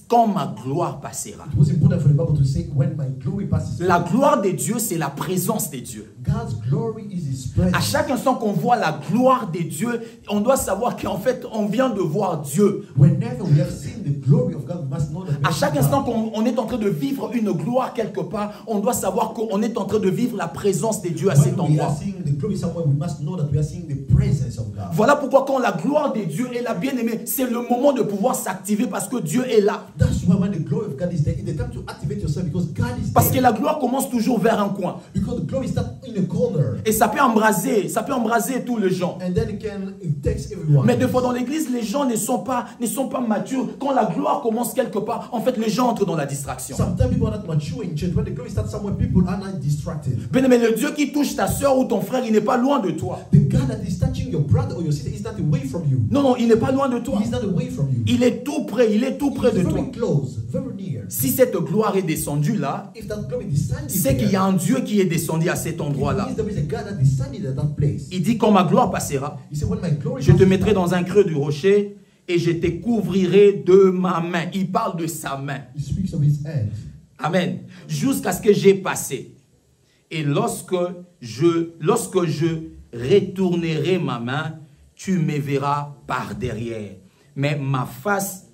S1: quand ma gloire passera.
S2: It was important for the Bible to say, when my glory passes.
S1: La gloire de Dieu, c'est la présence de Dieu.
S2: God's glory is his
S1: À
S2: presence.
S1: chaque instant qu'on voit la gloire de Dieu, on doit savoir qu'en fait, on vient de voir Dieu.
S2: Whenever we have seen the glory of God, we must know that we
S1: À
S2: have
S1: chaque
S2: seen
S1: instant
S2: God.
S1: qu'on est en train de vivre une gloire quelque part, on doit savoir qu'on est en train de vivre la présence de Dieu à cet
S2: When we are
S1: endroit.
S2: seeing the glory somewhere, we must know that we are seeing the presence of God.
S1: Voilà pourquoi quand la gloire de Dieu est là, bien aimé, c'est le moment de pouvoir s'activer parce que Dieu est là.
S2: That's why when the glory of God is there, it's the time to activate yourself because God is
S1: Parce que
S2: there.
S1: la gloire commence toujours vers un coin.
S2: Because the glory starts in a corner.
S1: Et ça peut embraser tous les gens.
S2: And then it takes everyone.
S1: Mais des fois dans l'église, les gens ne sont pas matures. Quand la gloire commence quelque part, en fait, les gens entrent dans la distraction.
S2: Sometimes people are not mature in church. When the glory starts somewhere, people are not distracted.
S1: Bien, mais le Dieu qui touche ta soeur ou ton frère, il n'est pas loin de toi.
S2: The God that is touching your brother or your sister is not away from you.
S1: Non, non, il n'est pas loin de toi.
S2: He is not away from you.
S1: Il est tout près de toi.
S2: Very close, very near.
S1: Si cette gloire est descendue là,
S2: If that glory descended
S1: c'est qu'il y a un Dieu qui est descendu à cet
S2: it
S1: endroit-là.
S2: means there is a God that descended at that place.
S1: Il dit quand ma gloire passera,
S2: He said, when my glory
S1: je te
S2: passes
S1: mettrai
S2: by,
S1: dans un creux du rocher et je te couvrirai de ma main. Il parle de sa main.
S2: he speaks of his hand.
S1: Amen. Jusqu'à ce que j'ai passé. Et lorsque je retournerai ma main, tu me verras par derrière. Mais ma face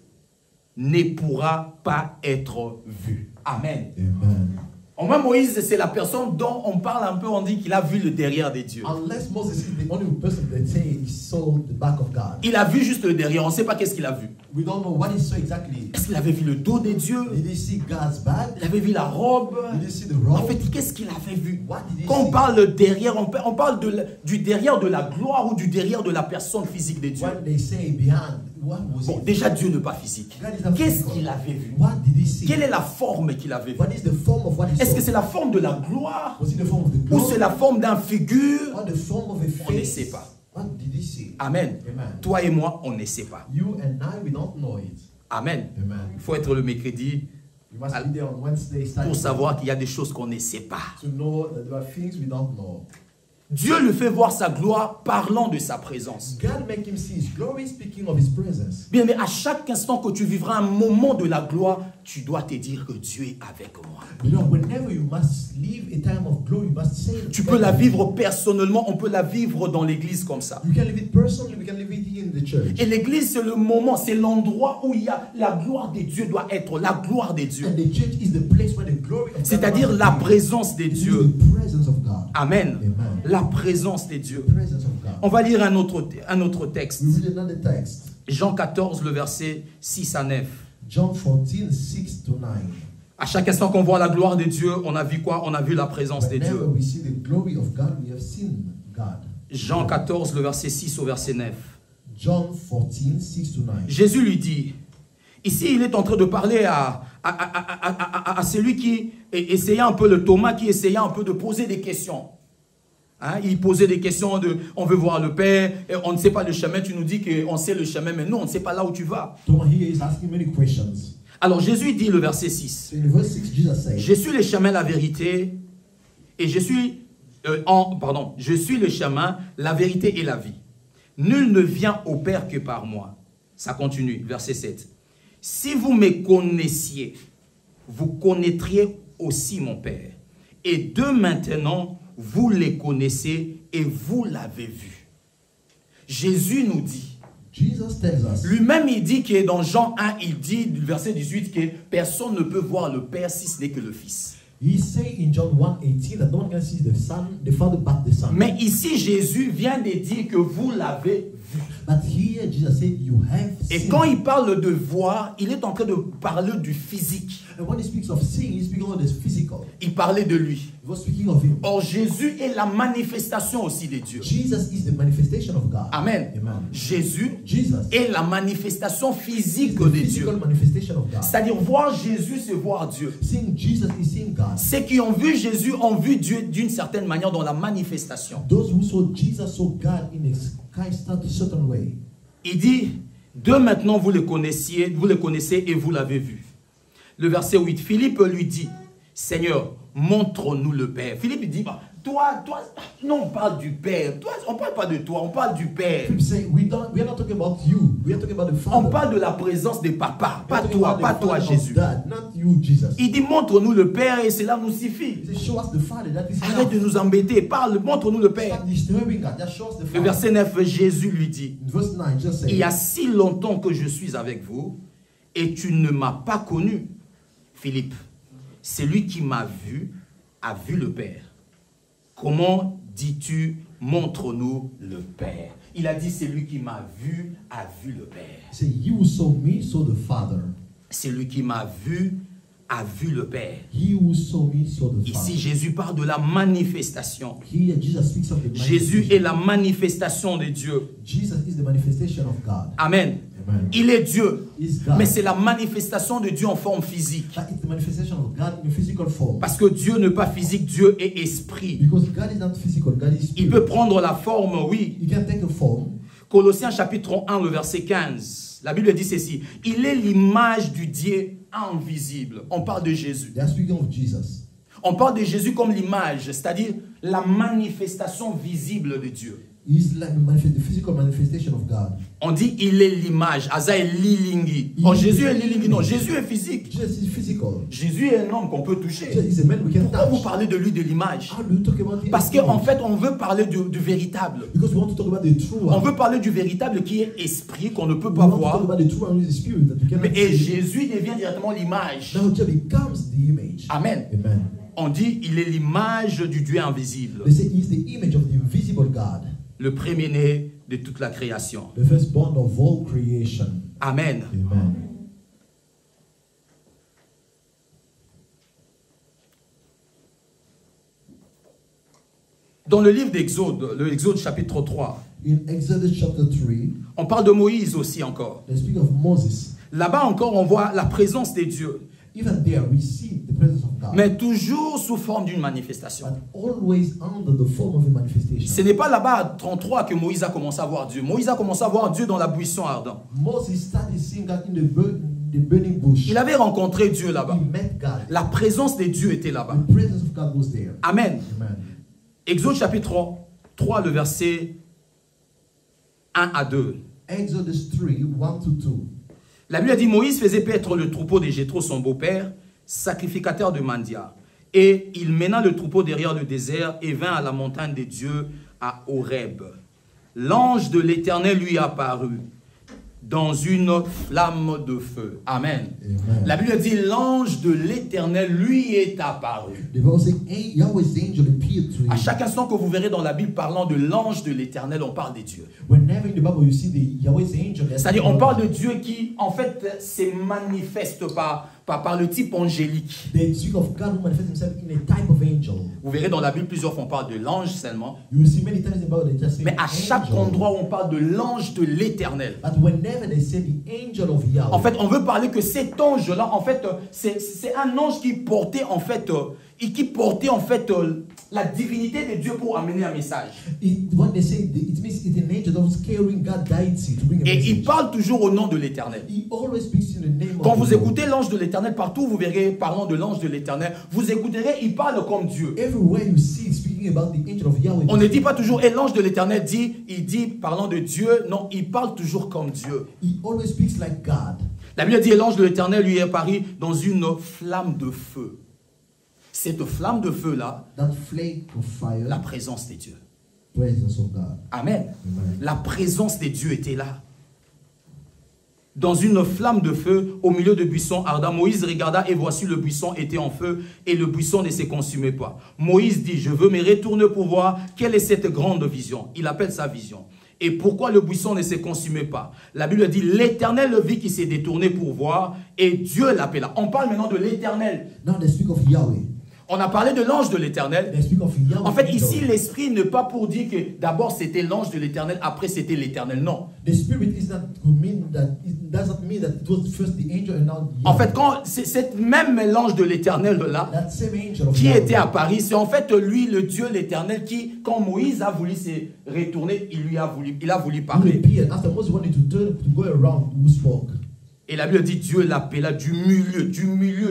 S1: ne pourra pas être vue. Amen.
S2: Amen.
S1: Au moins Moïse, c'est la personne dont on parle un peu, on dit qu'il a vu le derrière de Dieu.
S2: Unless Moses is the only person that say he saw the back of God.
S1: Il a vu juste le derrière, on ne sait pas qu'est-ce qu'il a vu.
S2: We don't know what he saw exactly.
S1: Est-ce qu'il avait vu le dos de Dieu?
S2: Did he see God's back?
S1: Il avait vu la robe?
S2: Did he see the
S1: En
S2: robe?
S1: fait, qu'est-ce qu'il avait vu?
S2: What did he
S1: Quand on
S2: see?
S1: parle de derrière, on parle du derrière de la gloire ou du derrière de la personne physique de Dieu.
S2: When they say behind, what was
S1: Bon,
S2: it?
S1: déjà, Dieu n'est pas physique.
S2: God is not
S1: Qu'est-ce
S2: physical.
S1: qu'il avait vu?
S2: What did he see?
S1: Quelle est la forme qu'il avait vue?
S2: What is the form of what he
S1: Est-ce
S2: saw?
S1: que c'est la forme de la gloire
S2: Was it the form of the
S1: ou
S2: glory?
S1: c'est la forme d'un figure?
S2: Or the form of a face?
S1: On ne sait pas.
S2: What did he see?
S1: Amen.
S2: Amen.
S1: Toi et moi, on ne sait pas.
S2: You and I, we don't know it.
S1: Amen.
S2: Amen.
S1: Il faut être le mercredi
S2: You must be there on Wednesday
S1: pour savoir qu'il y a des choses qu'on ne sait pas.
S2: to know that there are things we don't know.
S1: Dieu lui fait voir sa gloire parlant de sa présence.
S2: God make him see his glory, speaking of his presence.
S1: Bien, mais à chaque instant que tu vivras un moment de la gloire, tu dois te dire que Dieu est avec moi.
S2: You know, whenever you must live a time of glory, you must say.
S1: Tu peux la vivre personnellement, on peut la vivre dans l'église comme ça.
S2: You can live it personally, we can live it in the church.
S1: Et l'église, c'est le moment, c'est l'endroit où il y a la gloire de Dieu doit être, la gloire de Dieu.
S2: And the church is the place where the glory of God
S1: C'est-à-dire
S2: must
S1: la
S2: be.
S1: présence de
S2: It is
S1: Dieu.
S2: the presence of God.
S1: Amen.
S2: Amen.
S1: La présence de Dieu.
S2: The presence of God.
S1: On va lire un autre texte.
S2: We read another text.
S1: Jean 14, le verset 6 à 9.
S2: John 14, 6 to 9.
S1: À chaque instant qu'on voit la gloire de Dieu, on a vu quoi? On a vu la présence de
S2: Whenever
S1: Dieu.
S2: we see the glory of God, we have seen God.
S1: Jean 14, le verset 6 au verset 9.
S2: John 14, 6 to 9.
S1: Jésus lui dit, ici il est en train de parler à celui qui essayait un peu, le Thomas qui essayait un peu de poser des questions. Hein, il posait des questions de, on veut voir le Père, et on ne sait pas le chemin, tu nous dis qu'on sait le chemin, mais nous on ne sait pas là où tu vas.
S2: Thomas here is asking many questions.
S1: Alors Jésus dit le verset 6,
S2: So in verse 6, Jesus said,
S1: je suis le chemin, la vérité, et je suis le chemin, la vérité et la vie. Nul ne vient au Père que par moi. Ça continue, verset 7. Si vous me connaissiez, vous connaîtriez aussi mon Père. Et de maintenant, vous les connaissez et vous l'avez vu. Jésus nous dit,
S2: Jesus tells us,
S1: lui-même il dit que dans Jean 1, il dit, verset 18, que personne ne peut voir le Père si ce n'est que le Fils.
S2: he say in John 1:18 that no one can see the Son, the Father but the Son.
S1: Mais ici, Jésus vient de dire que vous l'avez vu.
S2: But here Jesus said, you have
S1: Et
S2: seen.
S1: quand il parle de voir, il est en train de parler du physique.
S2: And when he speaks of seeing, he's speaking of the physical.
S1: Il parlait de lui.
S2: He was speaking of him.
S1: Or, Jésus est la manifestation aussi de Dieu.
S2: Jesus is the manifestation of God.
S1: Amen.
S2: Amen.
S1: Jésus
S2: Jesus
S1: est la manifestation
S2: is
S1: physique
S2: the
S1: de
S2: physical
S1: Dieu.
S2: manifestation of God.
S1: C'est-à-dire, voir Jésus, c'est voir Dieu.
S2: Seeing Jesus is seeing God.
S1: Ceux qui ont vu Jésus ont vu Dieu d'une certaine manière dans la manifestation.
S2: Those who saw Jesus saw God in a certain way.
S1: Il dit, de maintenant vous le connaissez et vous l'avez vu. Le verset 8, Philippe lui dit, Seigneur, montre-nous le Père. Philippe dit, bah, toi, non, on parle du Père. Toi, on ne parle pas de toi, on parle du Père.
S2: Philip say, we are not talking about you. We are talking about the Father.
S1: On parle de la présence de papa, pas toi, Jésus.
S2: Dad, not you, Jesus.
S1: Il dit, montre-nous le Père et cela nous suffit.
S2: He says, show us the Father. That is
S1: Arrête de nous embêter, parle, montre-nous le Père.
S2: Stop disturbing God. Just show us the
S1: Le
S2: Father.
S1: verset 9, Jésus lui dit,
S2: In verse 9, just say,
S1: il y a si longtemps que je suis avec vous et tu ne m'as pas connu, Philippe. Celui qui m'a vu a vu le Père. Comment dis-tu, montre-nous le Père? Il a dit, celui qui m'a vu a vu le Père.
S2: he said, you who saw me saw the Father.
S1: Celui qui m'a vu a vu le Père.
S2: He who saw me saw the
S1: Ici,
S2: Father.
S1: Jésus parle de la manifestation.
S2: Here, Jesus speaks of the
S1: Jésus est la manifestation de Dieu.
S2: Jesus is the manifestation of God.
S1: Amen.
S2: Amen.
S1: Il est Dieu,
S2: He's God.
S1: mais c'est la manifestation de Dieu en forme physique.
S2: But it's the manifestation of God in a physical form.
S1: Parce que Dieu n'est pas physique, Dieu est esprit.
S2: Because God is not physical, God is
S1: Il
S2: spirit.
S1: peut prendre la forme, oui.
S2: He can take a form.
S1: Colossiens chapitre 1, le verset 15. La Bible dit ceci. Il est l'image du Dieu invisible. On parle de Jésus.
S2: They are speaking of Jesus.
S1: On parle de Jésus comme l'image, c'est-à-dire la manifestation visible de Dieu.
S2: He's like the physical manifestation of God.
S1: On dit il est l'image. Asa est lilingi. Oh, Jésus est lilingi. Non, Jésus est physique.
S2: Jesus is physical.
S1: Jésus est un homme qu'on peut toucher.
S2: Jesus is a man we can
S1: Pourquoi vous
S2: touch.
S1: parlez de lui, de l'image?
S2: How do you talk about the
S1: Parce
S2: image?
S1: qu'en fait, on veut parler du véritable.
S2: Because we want to talk about the true one.
S1: On veut parler du véritable qui est esprit, qu'on ne peut
S2: We
S1: pas
S2: want to talk
S1: voir.
S2: about the true one who is the spirit that we cannot
S1: Et
S2: see.
S1: Jésus devient directement l'image.
S2: Now Jesus becomes the image.
S1: Amen.
S2: Amen.
S1: On dit il est l'image du Dieu invisible.
S2: They say he's the image of the invisible God.
S1: Le premier-né de toute la création.
S2: The firstborn of all creation.
S1: Amen.
S2: Amen.
S1: Dans le livre d'Exode, le Exode chapitre 3,
S2: In Exodus chapter 3,
S1: on parle de Moïse aussi encore.
S2: they speak of Moses.
S1: Là-bas encore, on voit la présence de Dieu,
S2: Even there, we see the presence of God.
S1: mais toujours sous forme d'une manifestation.
S2: But always under the form of a manifestation.
S1: Ce n'est pas là-bas à 33 que Moïse a commencé à voir Dieu. Moïse a commencé à voir Dieu dans la buisson ardent.
S2: Moses started seeing God in the burning bush.
S1: Il avait rencontré Dieu là-bas.
S2: He met God.
S1: La présence de Dieu était là-bas.
S2: The presence of God was there.
S1: Amen.
S2: Amen.
S1: Exode chapitre 3, le verset 1 à 2.
S2: Exodus 3, 1 to 2.
S1: La Bible dit, Moïse faisait paître le troupeau de Jéthro, son beau-père, sacrificateur de Mandia. Et il mena le troupeau derrière le désert et vint à la montagne de Dieu à Horeb. L'ange de l'Éternel lui apparut dans une flamme de feu. Amen.
S2: Amen.
S1: La Bible dit, l'ange de l'Éternel lui est apparu.
S2: The Bible says, Yahweh's angel appeared to him.
S1: À chaque instant que vous verrez dans la Bible parlant de l'ange de l'Éternel, on parle de Dieu.
S2: Whenever in the Bible you see the Yahweh's angel,
S1: C'est-à-dire, on parle de Dieu qui, en fait, se manifeste par le type angélique.
S2: They speak of God who manifests himself in a type of angel.
S1: Vous verrez dans la Bible, plusieurs fois, on parle de l'ange seulement.
S2: You will see many times in the Bible they just say
S1: Mais à chaque
S2: angel.
S1: endroit où on parle de l'ange de l'Éternel,
S2: But whenever they say the angel of Yahweh,
S1: en fait, on veut parler que cet ange-là, en fait, c'est un ange qui portait, en fait, la divinité de Dieu pour amener un message.
S2: when they say it means it's an angel that was carrying God's deity to bring a
S1: Et
S2: message.
S1: il parle toujours au nom de l'Éternel.
S2: He always speaks in the name
S1: Quand
S2: of
S1: vous
S2: the Lord.
S1: écoutez l'ange de l'Éternel, partout vous verrez parlant de l'ange de l'Éternel, vous écouterez, il parle comme Dieu.
S2: Everywhere you see speaking about the angel of Yahweh.
S1: On ne dit pas toujours, et l'ange de l'Éternel dit, il dit, parlant de Dieu. Non, il parle toujours comme Dieu.
S2: He always speaks like God.
S1: La Bible dit, et l'ange de l'Éternel lui est apparu dans une flamme de feu. Cette flamme de feu-là,
S2: That flake of fire,
S1: la présence de Dieu.
S2: presence of God.
S1: Amen.
S2: Amen.
S1: La présence de Dieu était là. Dans une flamme de feu, au milieu de buissons ardents, Moïse regarda et voici le buisson était en feu et le buisson ne se consumait pas. Moïse dit, je veux me retourner pour voir quelle est cette grande vision. Il appelle sa vision. Et pourquoi le buisson ne se consumait pas? La Bible dit, l'Éternel le vit qui s'est détourné pour voir et Dieu l'appela. On parle maintenant de l'Éternel.
S2: Now they speak of Yahweh.
S1: On a parlé de l'ange de l'Éternel.
S2: They speak of Yahweh.
S1: En fait,
S2: angel.
S1: ici, l'esprit n'est pas pour dire que d'abord c'était l'ange de l'Éternel, après c'était l'Éternel. Non.
S2: The spirit is not to mean that it doesn't mean that it was first the angel and now
S1: En
S2: Yahweh.
S1: fait, quand c'est même l'ange de l'Éternel là
S2: That same angel of
S1: qui
S2: Yahweh.
S1: était à Paris, c'est en fait lui, le Dieu l'Éternel, qui, quand Moïse a voulu se retourner, il a voulu
S2: Who
S1: parler.
S2: appeared after Moses wanted to turn to go around, who spoke.
S1: Et la Bible dit Dieu l'appela du milieu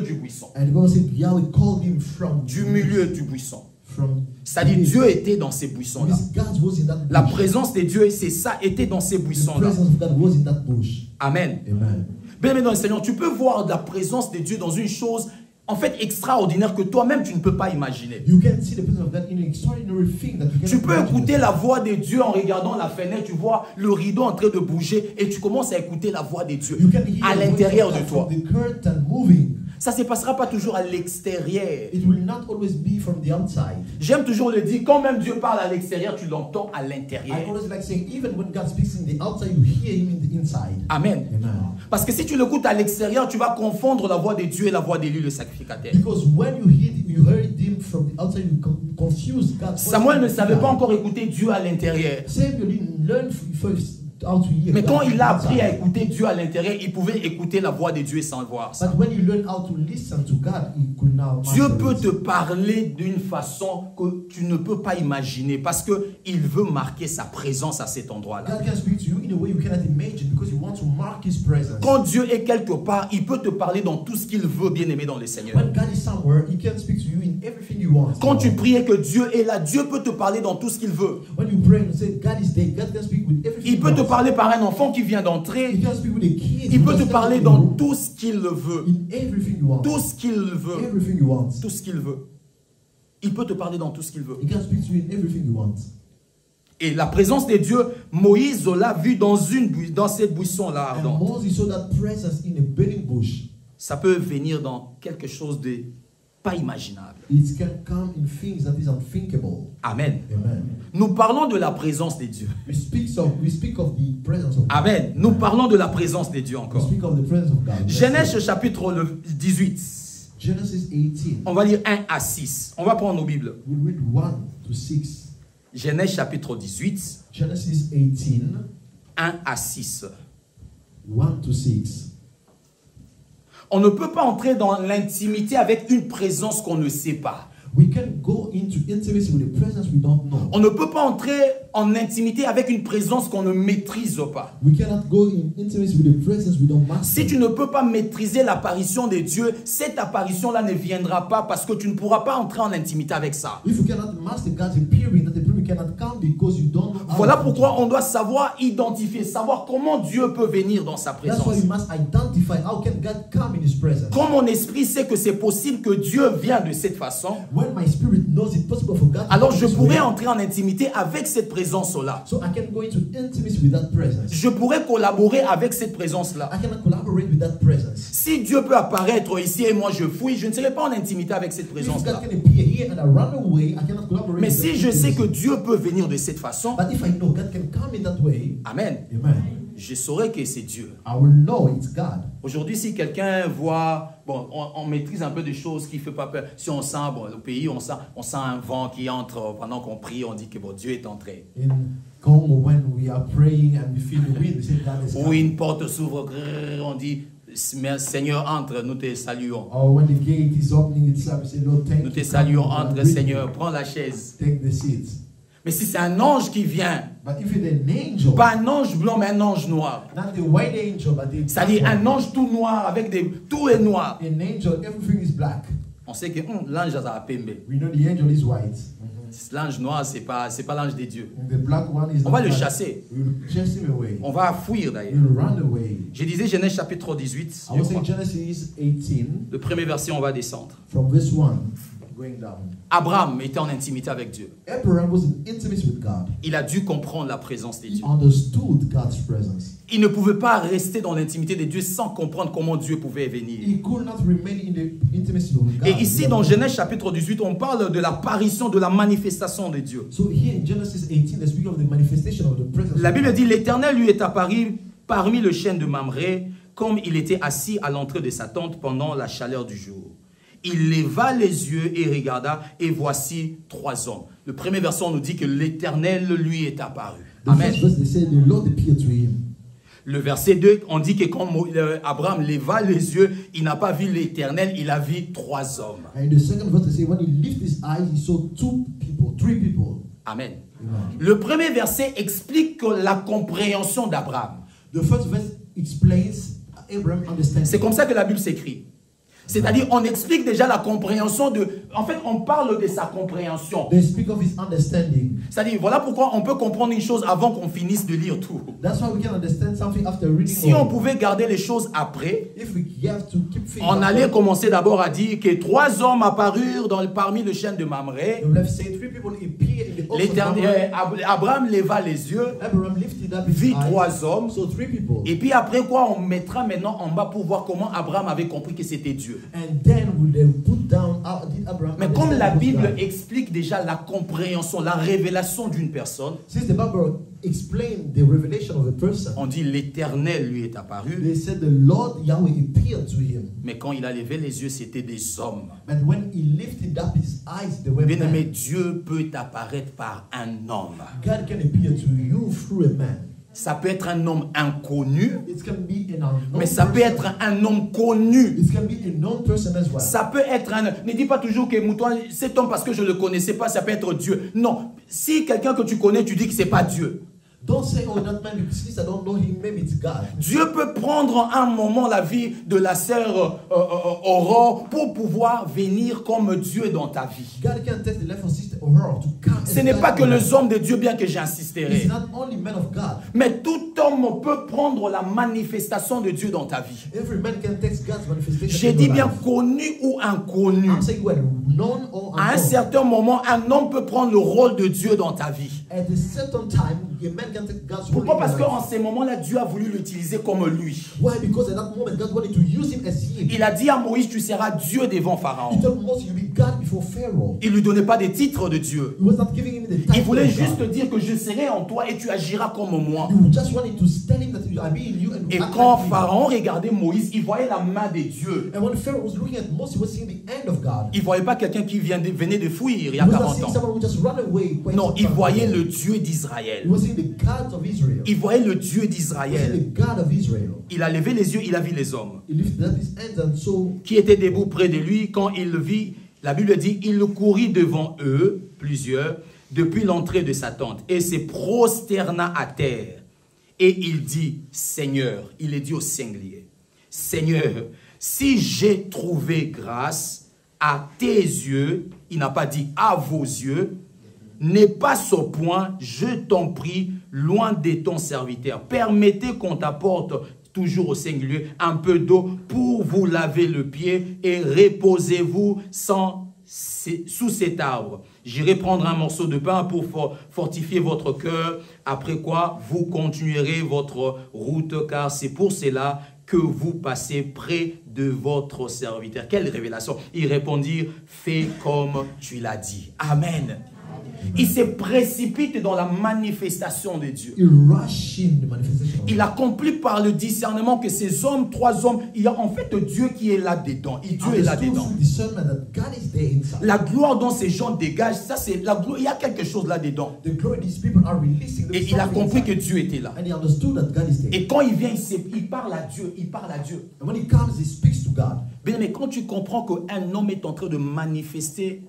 S1: du buisson.
S2: And the Bible said Yahweh called him from
S1: Du milieu du buisson.
S2: from
S1: C'est-à-dire
S2: the
S1: Dieu était dans ces buissons-là.
S2: midst. God was in that
S1: La
S2: bush.
S1: présence de Dieu, c'est ça, était dans ces
S2: The
S1: buissons-là.
S2: presence of God was in that bush.
S1: Amen.
S2: Amen.
S1: Bien-aimé dans le Seigneur, tu peux voir la présence de Dieu dans une chose en fait extraordinaire que toi-même tu ne peux pas imaginer.
S2: You can see the presence of God in an extraordinary thing that you
S1: Tu
S2: cannot
S1: peux
S2: imagine.
S1: écouter la voix de Dieu en regardant la fenêtre, tu vois le rideau en train de bouger et tu commences à écouter la voix de Dieu
S2: You can hear
S1: à
S2: the voice
S1: l'intérieur
S2: of
S1: de
S2: God
S1: toi.
S2: from the curtain moving.
S1: Ça ne se passera pas toujours à l'extérieur.
S2: It will not always be from the outside.
S1: J'aime toujours le dire, quand même Dieu parle à l'extérieur, tu l'entends à
S2: I
S1: l'intérieur.
S2: always like saying, even when God speaks in the outside, you hear him in the inside.
S1: Amen.
S2: Amen.
S1: Parce que si tu l'écoutes à l'extérieur, tu vas confondre la voix de Dieu et la voix d'Élie, le sacrificateur.
S2: Because when you heard him from the outside, you confuse God's voice.
S1: Samuel ne savait pas encore écouter Dieu à l'intérieur.
S2: Samuel didn't learn first how to hear
S1: Mais
S2: God
S1: quand
S2: from
S1: il
S2: the
S1: a appris à
S2: outside.
S1: écouter Dieu à l'intérieur, il pouvait écouter la voix de Dieu sans voir ça.
S2: But when you learn how to listen to God, he could now
S1: Dieu
S2: master
S1: peut
S2: it.
S1: te parler d'une façon que tu ne peux pas imaginer parce qu'il veut marquer sa présence à cet endroit-là.
S2: God can speak to you in a way you cannot imagine because you want to mark his presence.
S1: Quand Dieu est quelque part, il peut te parler dans tout ce qu'il veut, bien-aimé dans le Seigneur.
S2: When God is somewhere, he can speak to you in everything you want.
S1: Quand tu pries et que Dieu est là, Dieu peut te parler dans tout ce qu'il veut.
S2: When you pray and say God is there, God can speak with everything
S1: Il peut
S2: you
S1: te
S2: want.
S1: parler par un enfant qui vient
S2: He
S1: d'entrer.
S2: can speak with a kid.
S1: Il
S2: who
S1: peut te
S2: just
S1: parler
S2: stepped in the
S1: dans
S2: room.
S1: tout ce qu'il veut.
S2: In everything you want.
S1: Tout ce qu'il veut.
S2: Everything you want.
S1: Tout ce qu'il veut. Il peut te parler dans tout ce qu'il veut.
S2: He can speak to you in everything you want.
S1: Et la présence de Dieu, Moïse l'a vu dans cette buisson-là
S2: And
S1: ardente.
S2: Moses saw that presence in a burning bush.
S1: Ça peut venir dans quelque chose de pas imaginable.
S2: It can come in things that is unthinkable.
S1: Amen.
S2: Amen.
S1: Nous parlons de la présence de Dieu.
S2: We speak of the presence of God.
S1: Amen. Nous parlons de la présence de Dieu
S2: We
S1: encore.
S2: speak of the presence of God. Let's
S1: Genèse
S2: see.
S1: chapitre 18.
S2: Genesis 18.
S1: On va lire 1 à 6. On va prendre nos Bibles.
S2: We read 1 to 6.
S1: Genèse chapitre 18,
S2: Genesis 18,
S1: 1 à 6.
S2: 1 to 6.
S1: On ne peut pas entrer dans l'intimité avec une présence qu'on ne sait pas.
S2: We can go into intimacy with a presence we don't know.
S1: On ne peut pas entrer en intimité avec une présence qu'on ne maîtrise pas.
S2: We cannot go in intimacy with a presence we don't master.
S1: Si tu ne peux pas maîtriser l'apparition de Dieu, cette apparition-là ne viendra pas parce que tu ne pourras pas entrer en intimité avec ça.
S2: If you cannot master God's appearing, that appearing cannot come because you don't know how
S1: Voilà
S2: to
S1: pourquoi
S2: do it.
S1: on doit savoir identifier, savoir comment Dieu peut venir dans sa
S2: That's
S1: présence.
S2: why you must identify how can God come in His presence.
S1: Quand mon esprit sait que c'est possible que Dieu vienne de cette façon,
S2: When my spirit knows it's possible for God to
S1: alors
S2: come
S1: je
S2: this
S1: pourrais
S2: way,
S1: entrer en intimité avec cette présence-là.
S2: so I can go into intimacy with that presence.
S1: Je pourrais collaborer avec cette présence-là.
S2: I cannot collaborate with that presence.
S1: Si Dieu peut apparaître ici et moi je fouille, je ne serai pas en intimité avec cette
S2: If God
S1: présence-là.
S2: can appear here and I run away, I cannot collaborate
S1: Mais
S2: with
S1: si
S2: that
S1: je sais que
S2: intimacy.
S1: Dieu peut venir de cette façon,
S2: But if I know God can come in that way,
S1: amen,
S2: amen,
S1: je saurai que c'est Dieu.
S2: I will know it's God.
S1: Aujourd'hui, si quelqu'un voit, bon, on maîtrise un peu des choses qui ne font pas peur. Si on sent, bon, au pays, on sent un vent qui entre pendant qu'on prie, on dit que bon, Dieu est entré.
S2: In Congo, when we are praying and we feel the wind, we say God is
S1: Ou
S2: coming.
S1: une porte s'ouvre, grrr, on dit, Seigneur, entre, nous te saluons.
S2: Or when the gate is opening itself, we say, Lord, thank
S1: Nous
S2: you.
S1: te saluons,
S2: God,
S1: entre,
S2: with you.
S1: Seigneur, prends la chaise.
S2: Take the seat.
S1: Mais si c'est un ange qui vient,
S2: But if it's an angel,
S1: pas un ange blanc, mais un ange noir.
S2: not the white angel, but the
S1: C'est-à-dire
S2: black
S1: un
S2: one.
S1: ange tout noir, avec tout est noir.
S2: An angel, everything is black.
S1: On sait que l'ange a pembe.
S2: We know the angel is white.
S1: L'ange noir, c'est pas l'ange de Dieu.
S2: And the black one is
S1: On va
S2: not
S1: le
S2: black.
S1: chasser.
S2: We will chase him away.
S1: On va fuir d'ailleurs.
S2: We will run away.
S1: Je disais Genèse chapitre 18.
S2: I
S1: je
S2: was in
S1: crois.
S2: Genesis 18,
S1: Le premier verset, on va descendre.
S2: from verse 1, going down.
S1: Abraham était en intimité avec Dieu.
S2: Abraham was in intimacy with God.
S1: Il a dû comprendre la présence de
S2: He
S1: Dieu.
S2: understood God's presence.
S1: Il ne pouvait pas rester dans l'intimité de Dieu sans comprendre comment Dieu pouvait venir.
S2: He could not remain in the intimacy of God.
S1: Et ici, dans Genèse chapitre 18, on parle de l'apparition, de la manifestation de Dieu.
S2: So here in Genesis 18, they speak of the manifestation of the presence
S1: La
S2: of
S1: Bible
S2: God.
S1: dit, l'Éternel lui est apparu parmi le chêne de Mamré, comme il était assis à l'entrée de sa tente pendant la chaleur du jour. Il leva les yeux et regarda, et voici 3 hommes. Le premier verset, on nous dit que l'Éternel lui est apparu.
S2: The
S1: Amen.
S2: first verse, they say the Lord appeared to him.
S1: Le verset 2, on dit que quand Abraham leva les yeux, il n'a pas vu l'Éternel, il a vu 3 hommes.
S2: And in the second verse, they say when he lifted his eyes, he saw 2 people, 3 people.
S1: Amen.
S2: Amen.
S1: Le premier verset explique que la compréhension d'Abraham.
S2: The first verse explains Abraham understanding.
S1: C'est comme ça que la Bible s'écrit. C'est-à-dire, on explique déjà la compréhension de... En fait, on parle de sa compréhension.
S2: They speak of his understanding.
S1: C'est-à-dire, voilà pourquoi on peut comprendre une chose avant qu'on finisse de lire tout.
S2: That's why we can understand something after reading.
S1: Si on pouvait garder les choses après,
S2: If we have to keep things
S1: on allait
S2: after,
S1: commencer d'abord à dire que 3 hommes apparurent parmi le chêne de Mamré.
S2: we will have said 3 people appear in the oak of
S1: L'éternel,
S2: Mamre.
S1: Abraham leva les yeux,
S2: Abraham lifted up his
S1: vit
S2: eyes,
S1: 3 hommes.
S2: so 3 people.
S1: Et puis après quoi, on mettra maintenant en bas pour voir comment Abraham avait compris que c'était Dieu.
S2: And then we will put down did Abraham
S1: Mais comme la
S2: understand
S1: Bible
S2: God?
S1: explique déjà la compréhension, la révélation d'une personne,
S2: Since the Bible explained the revelation of a person,
S1: on dit l'Éternel lui est apparu.
S2: they said the Lord Yahweh appeared to him.
S1: Mais quand il a levé les yeux, c'était des hommes.
S2: But when he lifted up his eyes, they were
S1: Bien-aimé,
S2: men.
S1: Dieu peut apparaître par un homme.
S2: God can appear to you through a man.
S1: Ça peut être un homme inconnu,
S2: It can be an unknown
S1: mais ça peut
S2: person.
S1: être un homme connu.
S2: It can be a known person as well.
S1: Ça peut être un... Ne dis pas toujours que Mouton, cet homme parce que je ne le connaissais pas, ça peut être Dieu. Non. Si quelqu'un que tu connais, tu dis que ce n'est pas Dieu.
S2: Don't say, oh, that man, because since I don't know him, maybe it's God.
S1: Dieu peut prendre un moment la vie de la sœur Aurore pour pouvoir venir comme Dieu dans ta vie.
S2: God can test the life of Sister Aurora to come.
S1: Ce n'est pas que les hommes de Dieu, bien que j'insisterai.
S2: It's not only men of God.
S1: Mais tout homme peut prendre la manifestation de Dieu dans ta vie.
S2: Every man can test God's manifestation.
S1: J'ai
S2: in
S1: dit
S2: your
S1: bien
S2: life.
S1: connu ou inconnu.
S2: I'm saying whether known or
S1: À un
S2: unknown.
S1: certain moment, un homme peut prendre le rôle de Dieu dans ta vie.
S2: At a certain time, a man can take God's role.
S1: Pourquoi?
S2: in
S1: Parce
S2: your life.
S1: qu'en ces moments-là, Dieu a voulu l'utiliser comme lui.
S2: Why? Because at that moment, God wanted to use him as him.
S1: Il a dit à Moïse, tu seras Dieu devant
S2: He
S1: Pharaon.
S2: told Moses, you'll be God before Pharaoh.
S1: Il ne lui donnait pas des titres de Dieu.
S2: He was not giving him the title.
S1: Il voulait
S2: of God.
S1: juste dire que je serai en toi et tu agiras comme moi.
S2: You just wanted to tell him that I be in you and
S1: Et
S2: act
S1: quand
S2: like me.
S1: Pharaon regardait Moïse, il voyait la main de Dieu.
S2: And when Pharaoh was looking at Moses, he was seeing the end of God.
S1: Il ne voyait pas quelqu'un qui venait de fuir il y
S2: He
S1: a
S2: was not
S1: 40
S2: seeing
S1: ans.
S2: someone who just ran away. quite
S1: Non,
S2: some
S1: il
S2: time
S1: voyait
S2: ago.
S1: le Dieu
S2: He
S1: d'Israël.
S2: was seeing the God of Israel.
S1: Il voyait le Dieu
S2: He was seeing
S1: d'Israël.
S2: the God of Israel.
S1: Il a levé les yeux, il a vu les hommes
S2: He lifted up his hands and saw
S1: qui étaient debout près de lui. Quand il le vit, la Bible dit, il courut devant eux, plusieurs, depuis l'entrée de sa tente et se prosterna à terre. Et il dit, Seigneur, il est dit au singulier, Seigneur, si j'ai trouvé grâce à tes yeux, il n'a pas dit à vos yeux, n'est pas ce point, je t'en prie, loin de ton serviteur. Permettez qu'on t'apporte, toujours au singulier, un peu d'eau pour vous laver le pied et reposez-vous sous cet arbre. J'irai prendre un morceau de pain pour fortifier votre cœur, après quoi vous continuerez votre route, car c'est pour cela que vous passez près de votre serviteur. Quelle révélation! Ils répondirent, fais comme tu l'as dit. Amen. Il se précipite dans la manifestation de Dieu.
S2: he rushed in the manifestation.
S1: Il accomplit par le discernement que ces hommes, 3 hommes, il y a en fait Dieu qui est là-dedans. Et Dieu est là-dedans.
S2: Understood through discernment that God is there inside.
S1: La gloire dont ces gens dégagent, ça c'est la gloire. Il y a quelque chose là-dedans.
S2: The glory these people are releasing.
S1: Et il a compris que Dieu était là.
S2: And he understood that God is there.
S1: Et quand il vient, il parle à Dieu. Il parle à Dieu.
S2: And when he comes, he speaks to God.
S1: Bien, mais quand tu comprends qu'un homme est en train de manifester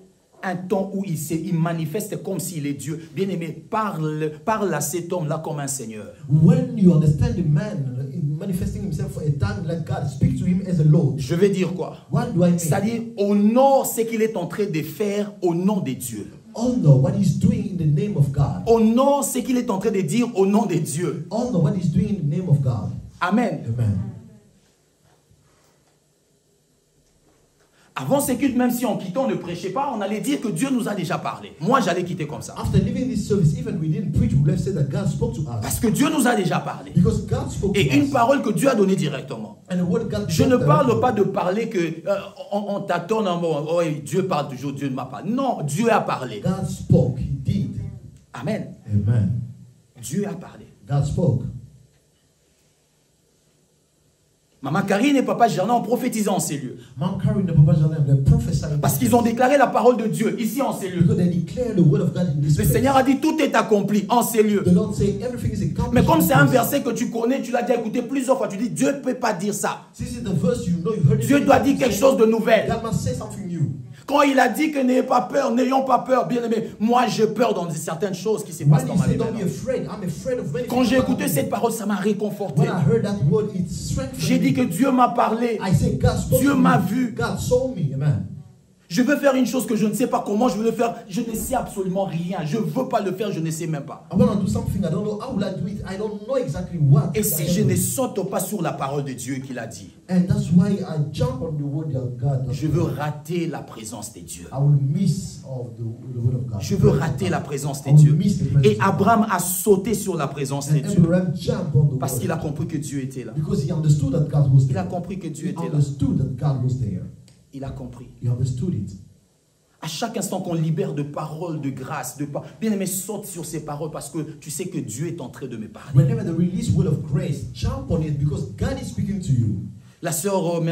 S1: un temps où il manifeste comme s'il est Dieu, bien aimé, parle à cet homme-là comme un Seigneur.
S2: When you understand the man manifesting himself for a time like God, speak to him as a Lord.
S1: Je vais dire quoi?
S2: What do I mean?
S1: C'est-à-dire, honore ce qu'il est en train de faire au nom de Dieu.
S2: Honor what he's doing in the name of God.
S1: Honore ce qu'il est en train de dire au nom de Dieu.
S2: Honor what he's doing in the name of God.
S1: Amen.
S2: Amen.
S1: Avant ce culte, même si on quittait, on ne prêchait pas, on allait dire que Dieu nous a déjà parlé. Moi, j'allais quitter comme ça.
S2: After leaving this service, even we didn't preach, we would have said that God spoke to us.
S1: Parce que Dieu nous a déjà parlé.
S2: Because God spoke
S1: Et
S2: to
S1: une
S2: us.
S1: parole que Dieu a donnée directement.
S2: And the word God
S1: Je
S2: spoke
S1: ne parle
S2: directly.
S1: pas de parler que on t'attend un mot. Oh, Dieu parle toujours, Dieu ne m'a pas. Non, Dieu a parlé.
S2: God spoke, he did.
S1: Amen.
S2: Amen.
S1: Dieu a parlé.
S2: God spoke.
S1: Maman Karine et Papa Germain ont prophétisé en ces lieux.
S2: Mom Carrie and Papa Jeanne, they're prophesying.
S1: Parce qu'ils ont déclaré la parole de Dieu ici en ces lieux.
S2: Because they declare the word of God in this
S1: Le
S2: place.
S1: Seigneur a dit tout est accompli en ces lieux.
S2: The Lord say everything is accomplished.
S1: Mais comme c'est un
S2: in this place.
S1: verset que tu connais, tu l'as déjà écouté plusieurs fois, tu dis Dieu ne peut pas dire ça.
S2: This is the verse you know, you heard it.
S1: Dieu doit dire quelque chose de nouvel.
S2: God must say something new.
S1: Quand il a dit que n'ayez pas peur, n'ayons pas peur, bien aimé, moi j'ai peur dans certaines choses qui se passent dans ma vie. Quand j'ai écouté cette parole, ça m'a réconforté. J'ai dit que Dieu m'a parlé, Dieu m'a vu. Je veux faire une chose que je ne sais pas comment je veux le faire. Je ne sais absolument rien. Je ne veux pas le faire, je ne sais même pas. Et si je ne saute pas sur la parole de Dieu qu'il a dit, je veux rater la présence de Dieu. Je veux rater la présence de Dieu. Et Abraham a sauté sur la présence de Dieu. Parce qu'il a compris que Dieu était là. Il a compris que Dieu était là. Il a compris. À chaque instant qu'on libère de paroles de grâce, bien aimé, saute sur ces paroles parce que tu sais que Dieu est en train de me parler.
S2: Whenever the release word of grace, jump on it because God is speaking to you.
S1: La sœur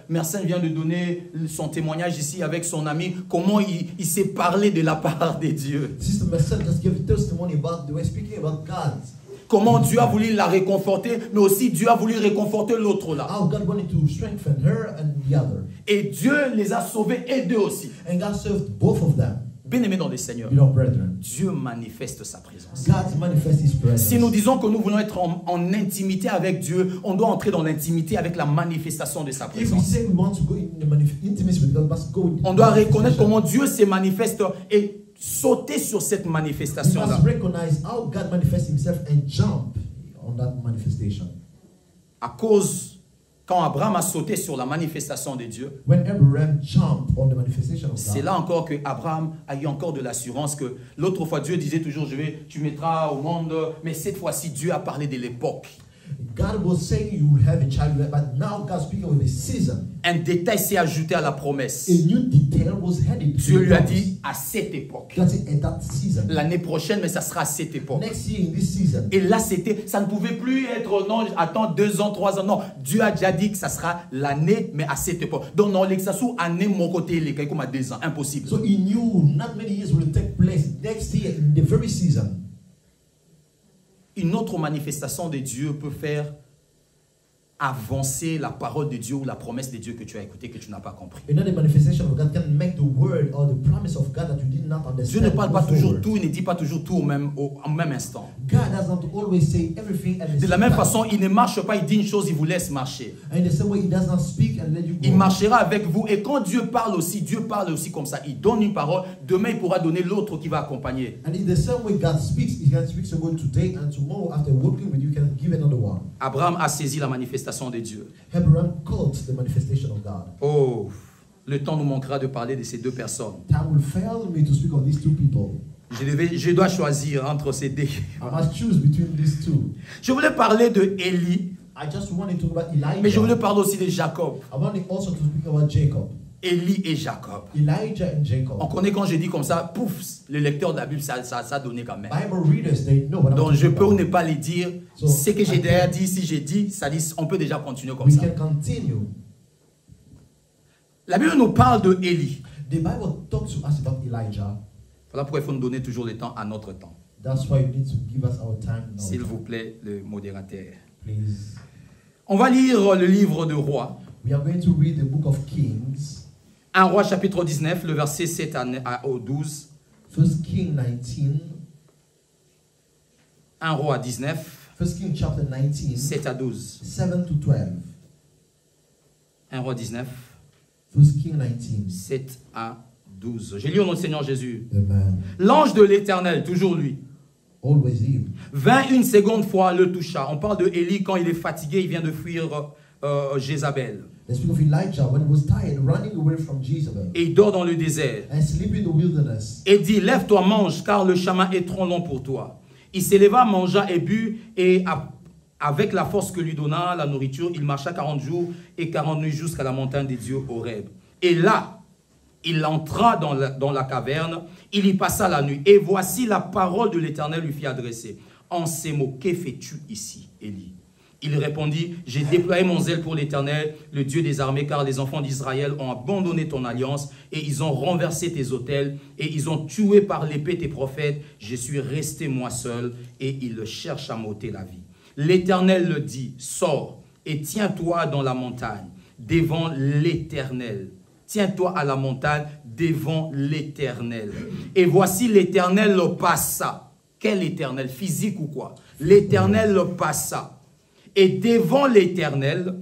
S1: Mersenne vient de donner son témoignage ici avec son ami, comment il s'est parlé de la part de Dieu.
S2: Sister Mersenne just gave a testimony about they were speaking about God.
S1: Comment Dieu a voulu la réconforter, mais aussi Dieu a voulu réconforter l'autre là.
S2: How God wanted to strengthen her and the other.
S1: Et Dieu les a sauvés et d'eux aussi.
S2: And God saved both of them.
S1: Bien-aimés dans le Seigneur, Dieu manifeste sa présence. Si nous disons que nous voulons être en intimité avec Dieu, on doit entrer dans l'intimité avec la manifestation de sa présence. On doit reconnaître comment Dieu se manifeste et sauter sur cette manifestation-là. À cause, quand Abraham a sauté sur la manifestation de Dieu, c'est là encore que Abraham a eu encore de l'assurance que l'autre fois Dieu disait toujours tu mettras au monde, mais cette fois-ci Dieu a parlé de l'époque.
S2: God was saying you will have a child, but now God's speaking of a season.
S1: Un détail s'est ajouté à la promesse.
S2: A new detail was added.
S1: Dieu lui a dit à cette époque.
S2: God said at that season.
S1: L'année prochaine, mais ça sera à cette époque.
S2: Next year in this season.
S1: Et là, ça ne pouvait plus être non, attends 2 ans, 3 ans. Non, Dieu a déjà dit que ça sera l'année, mais à cette époque. Donc non, l'exassou année mon côté les comme à 2 ans, impossible.
S2: So he knew not many years will take place next year in the very season.
S1: Une autre manifestation de Dieu peut faire avancer la parole de Dieu ou la promesse de Dieu que tu as écoutée, que tu n'as pas compris.
S2: Another manifestation of God can make the word or the promise of God that you did not understand.
S1: Dieu ne parle pas toujours tout, il ne dit pas toujours tout au même instant.
S2: God does not always say everything at the same time.
S1: De la même façon, il ne marche pas, il dit une chose, il vous laisse marcher.
S2: And the same way he does not speak and let you go.
S1: Il marchera avec vous et quand Dieu parle aussi comme ça. Il donne une parole, demain il pourra donner l'autre qui va accompagner.
S2: And in the same way God speaks, he can speak a word today and tomorrow after working with you, you can give another one.
S1: Abraham a saisi la manifestation de Dieu.
S2: Abraham caught the manifestation of God.
S1: Oh, le temps nous manquera de parler de ces deux personnes.
S2: Time will fail me to speak of these two people.
S1: Je dois choisir entre ces deux.
S2: I must choose between these two.
S1: Je voulais parler de Élie.
S2: I just wanted to talk about Elijah.
S1: Mais je voulais parler aussi de Jacob.
S2: I wanted also to speak about Jacob.
S1: Élie et Jacob.
S2: Elijah and Jacob.
S1: On connaît quand je dis comme ça, pouf, le lecteur de la Bible, ça a donné quand même.
S2: Bible readers, they know what
S1: Donc je peux ou
S2: about.
S1: ne pas les dire.
S2: So,
S1: ce que j'ai déjà dit, si j'ai dit, ça dit, on peut déjà continuer comme
S2: We
S1: ça.
S2: can continue.
S1: La Bible nous parle de Élie.
S2: The Bible talks to us about Elijah.
S1: Voilà pourquoi il faut nous donner toujours le temps à notre temps.
S2: That's why you need to give us our time now.
S1: S'il vous plaît, le modérateur.
S2: Please.
S1: On va lire le livre de Rois.
S2: We are going to read the book of Kings.
S1: 1 Roi chapitre 19, le verset 7 au 12.
S2: 1 King 19.
S1: 1 Roi 19,
S2: 1 King chapter 19.
S1: 7 à 12.
S2: 7 to 12.
S1: 1 Roi 19,
S2: 1 King 19.
S1: 7 à 12. J'ai lu au nom du Seigneur Jésus.
S2: Amen.
S1: L'ange de l'Éternel, toujours lui,
S2: Always him.
S1: vint une seconde fois, le toucha. On parle de Élie quand il est fatigué, il vient de fuir Jézabel.
S2: Let's speak of Elijah when he was tired, running away from Jezebel.
S1: Et il dort dans le désert.
S2: And sleep in the wilderness.
S1: Et dit, lève-toi, mange, car le chemin est trop long pour toi. Il s'éleva, mangea et but, et avec la force que lui donna la nourriture, il marcha 40 jours et 40 nuits jusqu'à la montagne des dieux Horeb. Et là, il entra dans la caverne, il y passa la nuit. Et voici la parole de l'Éternel lui fit adresser. En ces mots, que fais-tu ici, Élie? Il répondit, j'ai déployé mon zèle pour l'Éternel, le Dieu des armées, car les enfants d'Israël ont abandonné ton alliance et ils ont renversé tes autels et ils ont tué par l'épée tes prophètes. Je suis resté moi seul et ils cherchent à m'ôter la vie. L'Éternel le dit, sors et tiens-toi dans la montagne devant l'Éternel. tiens-toi à la montagne devant l'Éternel. Et voici l'Éternel passa. Quel Éternel? Physique ou quoi? L'Éternel passa. Et devant l'Éternel,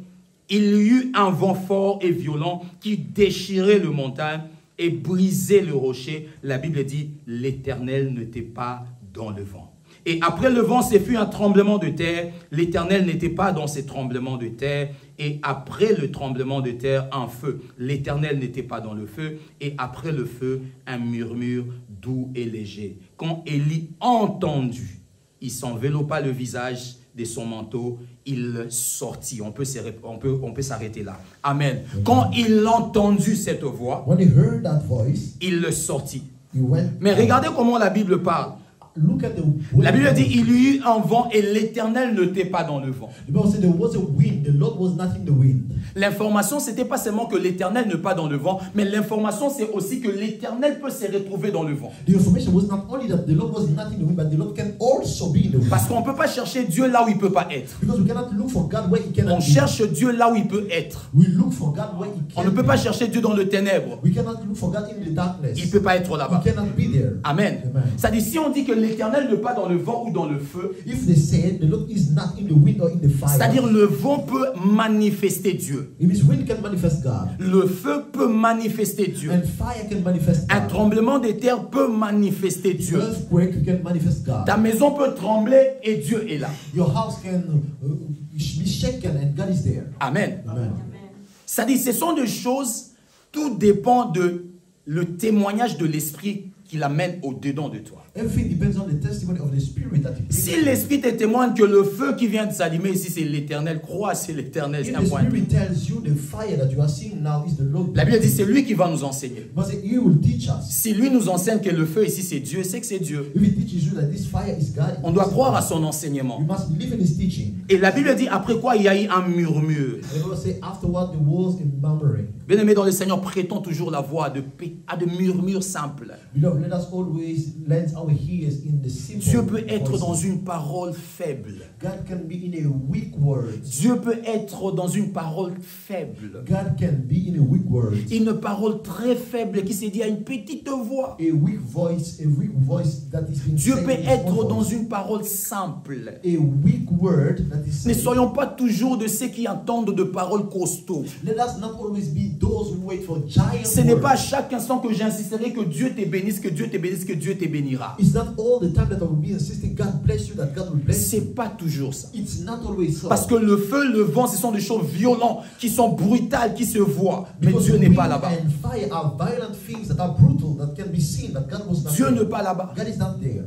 S1: il y eut un vent fort et violent qui déchirait le montagne et brisait le rocher. La Bible dit, l'Éternel n'était pas dans le vent. Et après le vent, ce fut un tremblement de terre. L'Éternel n'était pas dans ces tremblements de terre. Et après le tremblement de terre, un feu. L'Éternel n'était pas dans le feu. Et après le feu, un murmure doux et léger. Quand Élie entendu, il s'enveloppa le visage de son manteau, il sortit. On peut s'arrêter là. Amen. Quand il entendu cette voix,
S2: When he heard that voice,
S1: il sortit.
S2: he went.
S1: Mais regardez comment la Bible parle.
S2: Look at the
S1: La Bible dit, il y eut un vent et l'Éternel n'était pas dans le vent.
S2: The Bible said there was a wind. The Lord was not in the wind.
S1: L'information, ce n'était pas seulement que l'Éternel n'est pas dans le vent, mais l'information, c'est aussi que l'Éternel peut se retrouver dans le vent.
S2: The information was not only that the Lord was not in the wind, but the Lord can also be in the wind.
S1: Parce qu'on ne peut pas chercher Dieu là où il ne peut pas être.
S2: Because we cannot look for God where he cannot
S1: On
S2: be.
S1: cherche Dieu là où il peut être.
S2: We look for God where he
S1: On
S2: can
S1: ne peut pas
S2: be.
S1: chercher Dieu dans le ténèbre.
S2: We cannot look for God in the darkness.
S1: Il ne peut pas être
S2: He
S1: là-bas.
S2: cannot be there.
S1: Amen.
S2: Amen.
S1: Ça dit, si on dit que l'Éternel n'est pas dans le vent ou dans le feu,
S2: If they say the Lord is not in the wind or in the fire,
S1: c'est-à-dire le vent peut manifester Dieu.
S2: it means wind can manifest God.
S1: Le feu peut manifester Dieu.
S2: And fire can manifest
S1: Un
S2: God.
S1: tremblement de terre peut manifester
S2: The
S1: Dieu.
S2: earthquake can manifest God.
S1: Ta maison peut trembler et Dieu est là.
S2: Your house can be shaken and God is there.
S1: Amen.
S2: Amen.
S1: Ça dit, ce sont des choses, tout dépend de le témoignage de l'Esprit qui l'amène au-dedans de toi.
S2: Everything depends on the testimony of the Spirit that he brings.
S1: Si l'Esprit te témoigne que le feu qui vient de s'allumer ici, c'est l'Éternel, crois, c'est l'Éternel, c'est
S2: If
S1: un
S2: the
S1: point.
S2: Spirit tells you the fire that you are seeing now is the Lord,
S1: La Bible dit, c'est lui qui va nous enseigner.
S2: but he will teach us.
S1: Si lui nous enseigne que le feu ici, c'est Dieu, c'est que c'est Dieu.
S2: If he teaches you that this fire is God,
S1: On doit croire à son enseignement.
S2: you must believe in his teaching.
S1: Et la Bible dit, après quoi, il y a eu un murmure.
S2: And the Lord say afterward there was a murmuring.
S1: Bien-aimés dans le Seigneur, prêtons toujours la voix à de murmures simples.
S2: Beloved, let us always lend our ears in the simple
S1: Dieu peut être
S2: voices.
S1: dans une parole faible.
S2: God can be in a weak word.
S1: Dieu peut être dans une parole faible.
S2: God can be in a weak word.
S1: Une parole très faible qui se dit à une petite voix.
S2: A weak voice that is being
S1: Dieu
S2: said
S1: peut
S2: in a small
S1: être dans
S2: voice.
S1: une parole simple.
S2: A weak word that is
S1: Ne
S2: said.
S1: soyons pas toujours de ceux qui entendent de paroles costauds.
S2: Let us not always be those who wait for giant
S1: Ce n'est pas à
S2: words.
S1: chaque instant que j'insisterai que Dieu te bénisse, que Dieu te bénisse, que Dieu te bénira.
S2: It's not all the time that I will be insisting God bless you, that God will bless you.
S1: C'est pas toujours ça.
S2: It's not always so.
S1: Parce que le feu, le vent, ce sont des choses violentes, qui sont brutales, qui se voient. Mais
S2: Because
S1: Dieu n'est
S2: wind
S1: pas là-bas.
S2: and fire are violent things that are brutal, that can be seen, but God was not
S1: Dieu
S2: there.
S1: n'est pas là-bas.
S2: God is not there.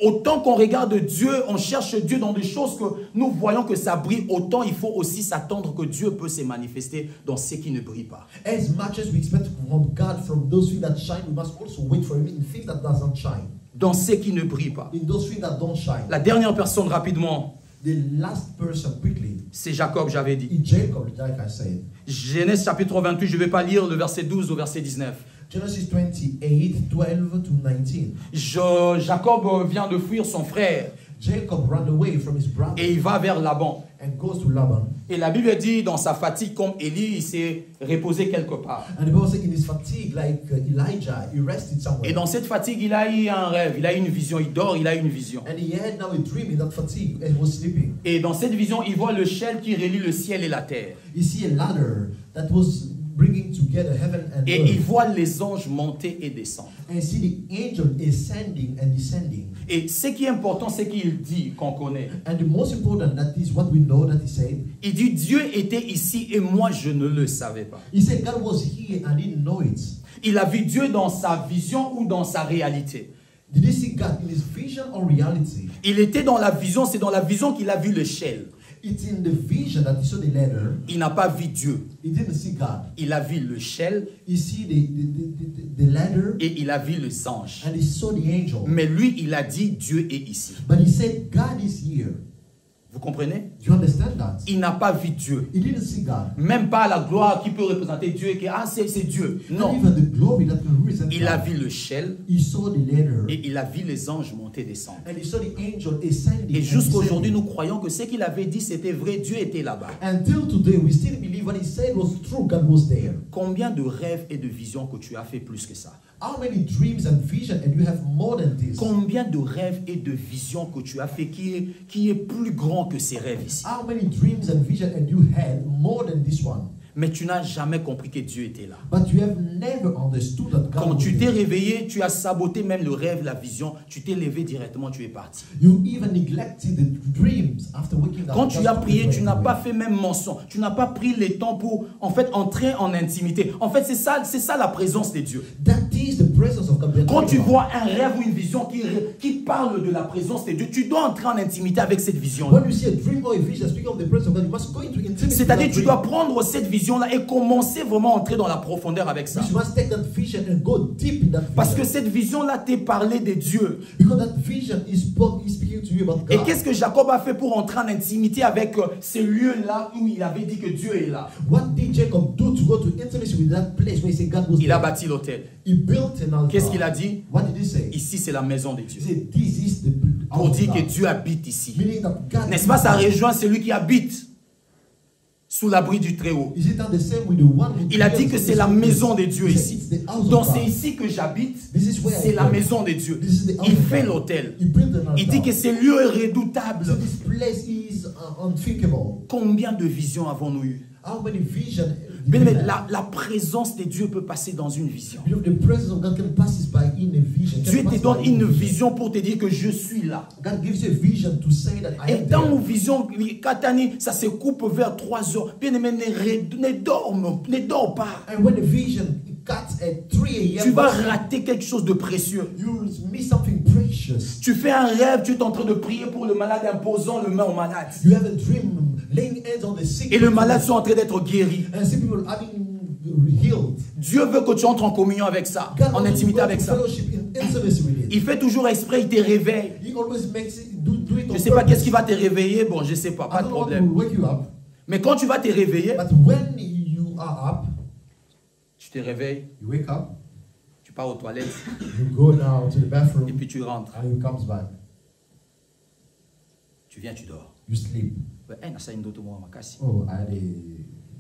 S1: Autant qu'on regarde Dieu, on cherche Dieu dans des choses que nous voyons que ça brille, autant il faut aussi s'attendre que Dieu peut se manifester dans ce qui ne brille pas.
S2: As much as we expect from God from those things that shine, we must also wait for Him in things that doesn't shine.
S1: Dans ce qui ne brille pas.
S2: In those things that don't shine.
S1: La dernière personne, rapidement,
S2: The last person, quickly,
S1: c'est Jacob, j'avais dit.
S2: is Jacob, like I said.
S1: Genèse chapitre 28, je ne vais pas lire le verset 12 au verset 19.
S2: Genesis 28, 12 to 19.
S1: Jacob vient de fuir son frère
S2: Jacob ran away from his brother
S1: et il va vers Laban.
S2: and goes to Laban.
S1: Et la Bible dit, dans sa fatigue, comme Élie, il s'est reposé quelque part.
S2: And the Bible says in his fatigue, like Elijah, he rested somewhere.
S1: Et dans cette fatigue, il a eu un rêve, il a eu une vision, il dort, il a eu une vision.
S2: And he had now a dream in that fatigue and was sleeping.
S1: Et dans cette vision, il voit le ciel qui relie le ciel et la terre.
S2: You see a ladder that was bringing together heaven and
S1: Et il
S2: earth.
S1: voit les anges monter et descendre.
S2: And you see the angel ascending and descending.
S1: Et ce qui est important, c'est qu'il dit, qu'on connaît.
S2: And the most important, that is what we know that he said.
S1: Il dit, Dieu était ici et moi, je ne le savais pas.
S2: He said God was here and I didn't know it.
S1: Il a vu Dieu dans sa vision ou dans sa réalité.
S2: Did he see God in his vision or reality?
S1: Il était dans la vision, c'est dans la vision qu'il a vu le ciel.
S2: It's in the vision that he saw the ladder.
S1: Il n'a pas vu Dieu.
S2: He didn't see God.
S1: Il a vu le ciel
S2: He see the ladder
S1: et il a vu les anges.
S2: and he saw the angel.
S1: Mais lui, il a dit, Dieu est ici.
S2: But he said God is here.
S1: Vous comprenez?
S2: Do you understand that?
S1: Il n'a pas vu Dieu.
S2: He didn't see God.
S1: Même pas la gloire qui peut représenter Dieu et que c'est Dieu. Non.
S2: Not even the glory that can represent
S1: Il a
S2: God.
S1: vu le ciel
S2: He saw the ladder.
S1: et il a vu les anges monter et descendre.
S2: And he saw the angel ascending.
S1: Et
S2: and
S1: jusqu'à aujourd'hui,
S2: descending.
S1: nous croyons que ce qu'il avait dit, c'était vrai. Dieu était là-bas.
S2: Until today, we still believe what he said was true. God was there.
S1: Combien de rêves et de visions que tu as fait plus que ça?
S2: How many dreams and vision, and you have more than this?
S1: Combien de rêves et de visions que tu as fait qui est plus grand que ces rêves ici?
S2: How many dreams and vision, and you had more than this one?
S1: Mais tu n'as jamais compris que Dieu était là.
S2: But you have never understood that God
S1: Quand
S2: was
S1: tu t'es
S2: there.
S1: réveillé, tu as saboté même le rêve, la vision. Tu t'es levé directement, tu es parti.
S2: You even neglected the dreams after waking up.
S1: Quand tu
S2: Just
S1: as
S2: took
S1: prié,
S2: it
S1: tu n'as
S2: away.
S1: pas fait même mention. Tu n'as pas pris les temps pour, en fait, entrer en intimité. En fait, c'est ça la présence de Dieu.
S2: That is the presence of God.
S1: Quand tu vois un rêve ou une vision qui parle de la présence de Dieu, tu dois entrer en intimité avec cette vision-là.
S2: When you see a dream or a vision speaking of the presence of God, you must go into intimacy.
S1: C'est-à-dire,
S2: with
S1: tu
S2: that
S1: dois
S2: dream.
S1: prendre cette vision-là et commencer vraiment à entrer dans la profondeur avec ça.
S2: You must take that vision and go deep in that vision.
S1: Parce que cette vision-là t'est parlé de Dieu.
S2: Because that vision is speaking to you about God.
S1: Et qu'est-ce que Jacob a fait pour entrer en intimité avec ce lieu-là où il avait dit que Dieu est là?
S2: What did Jacob do to go to intimacy with that place where he said God was
S1: Il a
S2: there?
S1: bâti l'autel.
S2: He built an altar.
S1: Qu'est-ce qu'il a dit?
S2: What did he say?
S1: Ici, c'est la maison de
S2: He
S1: Dieu.
S2: said, this is the
S1: Pour
S2: house of
S1: dire que
S2: God.
S1: Dieu habite ici.
S2: Meaning that God
S1: N'est-ce pas,
S2: is
S1: ça
S2: there.
S1: rejoint celui qui habite sous l'abri du Très-Haut.
S2: Is it not the same with the one who
S1: Il a dit
S2: dwells
S1: que
S2: in
S1: c'est
S2: the
S1: la
S2: secret
S1: maison
S2: place?
S1: de Dieu
S2: He said,
S1: ici.
S2: it's the house of
S1: Donc
S2: God.
S1: c'est ici que j'habite,
S2: This is where I
S1: c'est la
S2: dwell.
S1: maison de Dieu.
S2: This is the house
S1: Il
S2: of
S1: fait
S2: God.
S1: l'autel.
S2: He built an altar.
S1: Il dit que ce lieu est redoutable.
S2: So this place is unthinkable.
S1: Combien de visions avons-nous eues?
S2: How many visions?
S1: Bien aimé, la présence de Dieu peut passer dans une vision.
S2: You know, the presence of God can pass by in a vision.
S1: Dieu
S2: Can
S1: te
S2: pass
S1: donne
S2: by in
S1: une
S2: a
S1: vision pour te dire que je suis là.
S2: God gives you a vision to say that I
S1: Et
S2: am
S1: dans
S2: there.
S1: nos visions, Katani, ça se coupe vers 3 heures. Bien aimé, ne dors pas.
S2: And when the vision cuts at 3 a.m.,
S1: Tu vas rater quelque chose de précieux.
S2: you miss something precious.
S1: Tu fais un rêve, tu es en train de prier pour le malade, imposant le main au malade.
S2: You have a dream, laying hands on the sick.
S1: Et le malade sont en train d'être guéri.
S2: And see people having healed.
S1: Dieu veut que tu entres en communion avec ça,
S2: God
S1: en
S2: wants
S1: intimité
S2: to
S1: avec ça.
S2: fellowship in intimacy with it.
S1: Il fait toujours exprès, il te réveille.
S2: He always makes it do it
S1: Je
S2: on
S1: ne sais pas
S2: purpose.
S1: qu'est-ce qui va te réveiller, bon, je ne sais pas,
S2: I
S1: pas de
S2: don't know what
S1: problème.
S2: will wake you up,
S1: Mais quand tu vas te réveiller,
S2: but when you are up,
S1: tu te réveilles,
S2: you wake up,
S1: tu pars aux toilettes,
S2: you go now to the
S1: et
S2: bathroom,
S1: puis tu rentres.
S2: and you comes back.
S1: Tu viens, tu dors.
S2: You sleep. Oh, I had a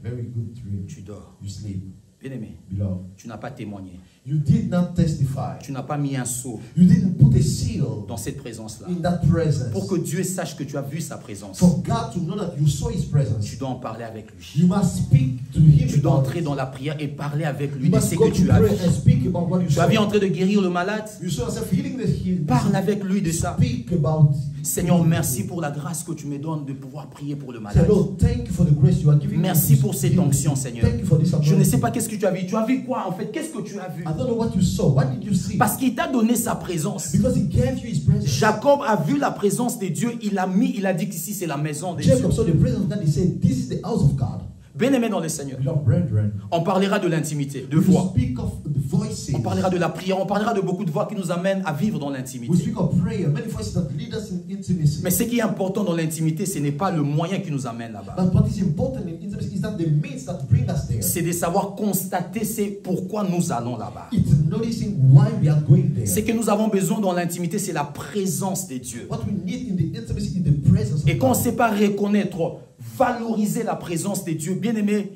S2: very good dream.
S1: Tu dors.
S2: You sleep.
S1: Bien aimé,
S2: Beloved,
S1: tu n'as pas témoigné.
S2: you did not testify.
S1: Tu n'as pas mis un sceau
S2: You didn't put a seal
S1: dans cette présence-là.
S2: in that presence.
S1: Pour que Dieu sache que tu as vu sa présence.
S2: For God to know that you saw His presence,
S1: Tu dois en parler avec lui.
S2: you must speak to Him.
S1: Tu dois
S2: about
S1: entrer
S2: it.
S1: dans la prière et parler avec lui
S2: You
S1: de
S2: must
S1: ce
S2: go
S1: que
S2: to
S1: tu as vu.
S2: pray and speak about what you
S1: Tu as
S2: saw.
S1: vu en train de guérir le malade?
S2: You saw yourself healing the healed.
S1: Parle avec lui de ça.
S2: Speak about.
S1: Seigneur, merci pour la grâce que tu me donnes de pouvoir prier pour le
S2: Say,
S1: malade.
S2: Lord, thank you for the grace you are giving me.
S1: Merci
S2: to
S1: pour cette
S2: heal.
S1: onction, Seigneur.
S2: Thank you for this
S1: Je ne sais
S2: anointing.
S1: pas qu'est-ce que tu as vu. Tu as vu quoi en fait? Qu'est-ce que tu as vu?
S2: I don't know what you saw. What did you see?
S1: Parce qu'il t'a donné sa présence.
S2: Because He gave you His presence.
S1: Jacob a vu la présence de Dieu. Il a dit qu'ici c'est la maison de Dieu.
S2: Jacob saw the presence of God. He said, "This is the house of God."
S1: Bien-aimé dans le Seigneur.
S2: Beloved brethren,
S1: On parlera de l'intimité, de
S2: we
S1: voix.
S2: speak of the voices.
S1: On parlera de la prière. On parlera de beaucoup de voix qui nous amènent à vivre dans
S2: We
S1: l'intimité.
S2: speak of prayer. Many voices that lead us in intimacy.
S1: Mais ce qui est important dans l'intimité, ce n'est pas le moyen qui nous amène là-bas.
S2: But what is important in intimacy is that the means that bring us there.
S1: C'est de savoir constater c'est pourquoi nous allons là-bas.
S2: It's noticing why we are going there.
S1: Ce que nous avons besoin dans l'intimité, c'est la présence de Dieu.
S2: What we need in the intimacy is the presence of
S1: Et quand on ne
S2: God.
S1: sait pas reconnaître, valoriser la présence de Dieu, bien aimé,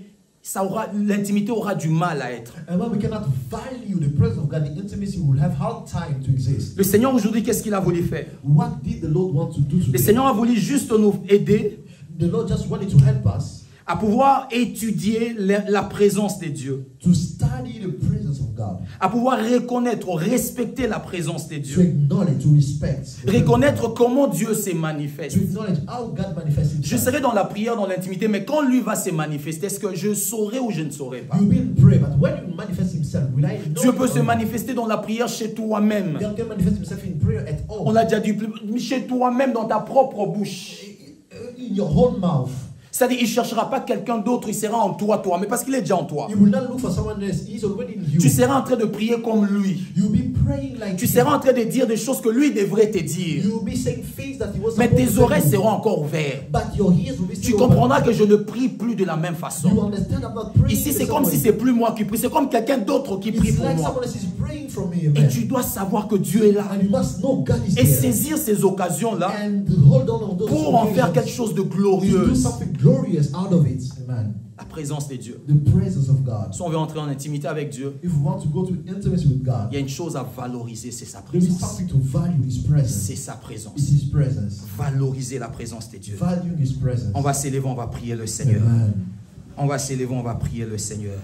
S1: l'intimité aura du mal à être.
S2: And when we cannot value the presence of God, the intimacy will have hard time to exist.
S1: Le Seigneur aujourd'hui, qu'est-ce qu'il a voulu faire?
S2: What did the Lord want to do
S1: Le
S2: today?
S1: Seigneur a voulu juste nous aider
S2: The Lord just wanted to help us
S1: à pouvoir étudier la présence de Dieu,
S2: to study the presence of God,
S1: à pouvoir reconnaître, respecter la présence de
S2: to
S1: Dieu,
S2: acknowledge, to respect,
S1: reconnaître comment Dieu se manifeste.
S2: to acknowledge how God manifests
S1: Je
S2: Himself.
S1: serai dans la prière, dans l'intimité, mais quand lui va se manifester, est-ce que je saurai ou je ne saurai pas?
S2: You will pray, but when He manifests Himself, will I know?
S1: Dieu peut
S2: it
S1: se
S2: or not?
S1: manifester dans la prière chez toi-même.
S2: God can manifest Himself in prayer at all.
S1: On a déjà dit, chez toi-même, dans ta propre bouche.
S2: In your own mouth.
S3: C'est-à-dire, il ne cherchera pas quelqu'un d'autre, il sera en toi, mais parce qu'il est déjà en toi.
S2: You will not look for someone else. He's already in you.
S3: Tu seras en train de prier comme lui.
S2: You'll be praying like
S3: Tu
S2: him.
S3: seras en train de dire des choses que lui devrait te dire.
S2: You'll be saying things that he was
S3: Mais
S2: supposed
S3: tes
S2: to
S3: oreilles
S2: say.
S3: seront encore ouvertes.
S2: But your ears will be
S3: Tu
S2: still
S3: comprendras
S2: open.
S3: que je ne prie plus de la même
S2: You
S3: façon.
S2: understand I'm not praying
S3: Ici,
S2: the
S3: c'est
S2: same
S3: comme
S2: way.
S3: si c'est plus moi qui prie, c'est comme quelqu'un d'autre qui prie
S2: It's
S3: pour
S2: like
S3: moi.
S2: someone else is praying from me.
S3: Et
S2: Amen.
S3: tu dois savoir que Dieu est là.
S2: And you must know God is
S3: Et
S2: there.
S3: saisir ces occasions-là
S2: And hold on those
S3: pour en faire
S2: occasions
S3: quelque chose de
S2: to do
S3: glorieux.
S2: something glorious out of it. Amen.
S3: La présence de Dieu.
S2: The presence of God.
S3: Si on veut entrer en intimité avec Dieu,
S2: If we want to go to intimacy with God,
S3: il y a une chose à valoriser, c'est sa
S2: there is
S3: présence.
S2: something to value His presence.
S3: C'est sa présence.
S2: It's His presence.
S3: Valoriser la présence de Dieu.
S2: Valuing His presence.
S3: On va s'élever, on va prier le Seigneur.
S2: Amen.
S3: On va s'élever, on va prier le Seigneur.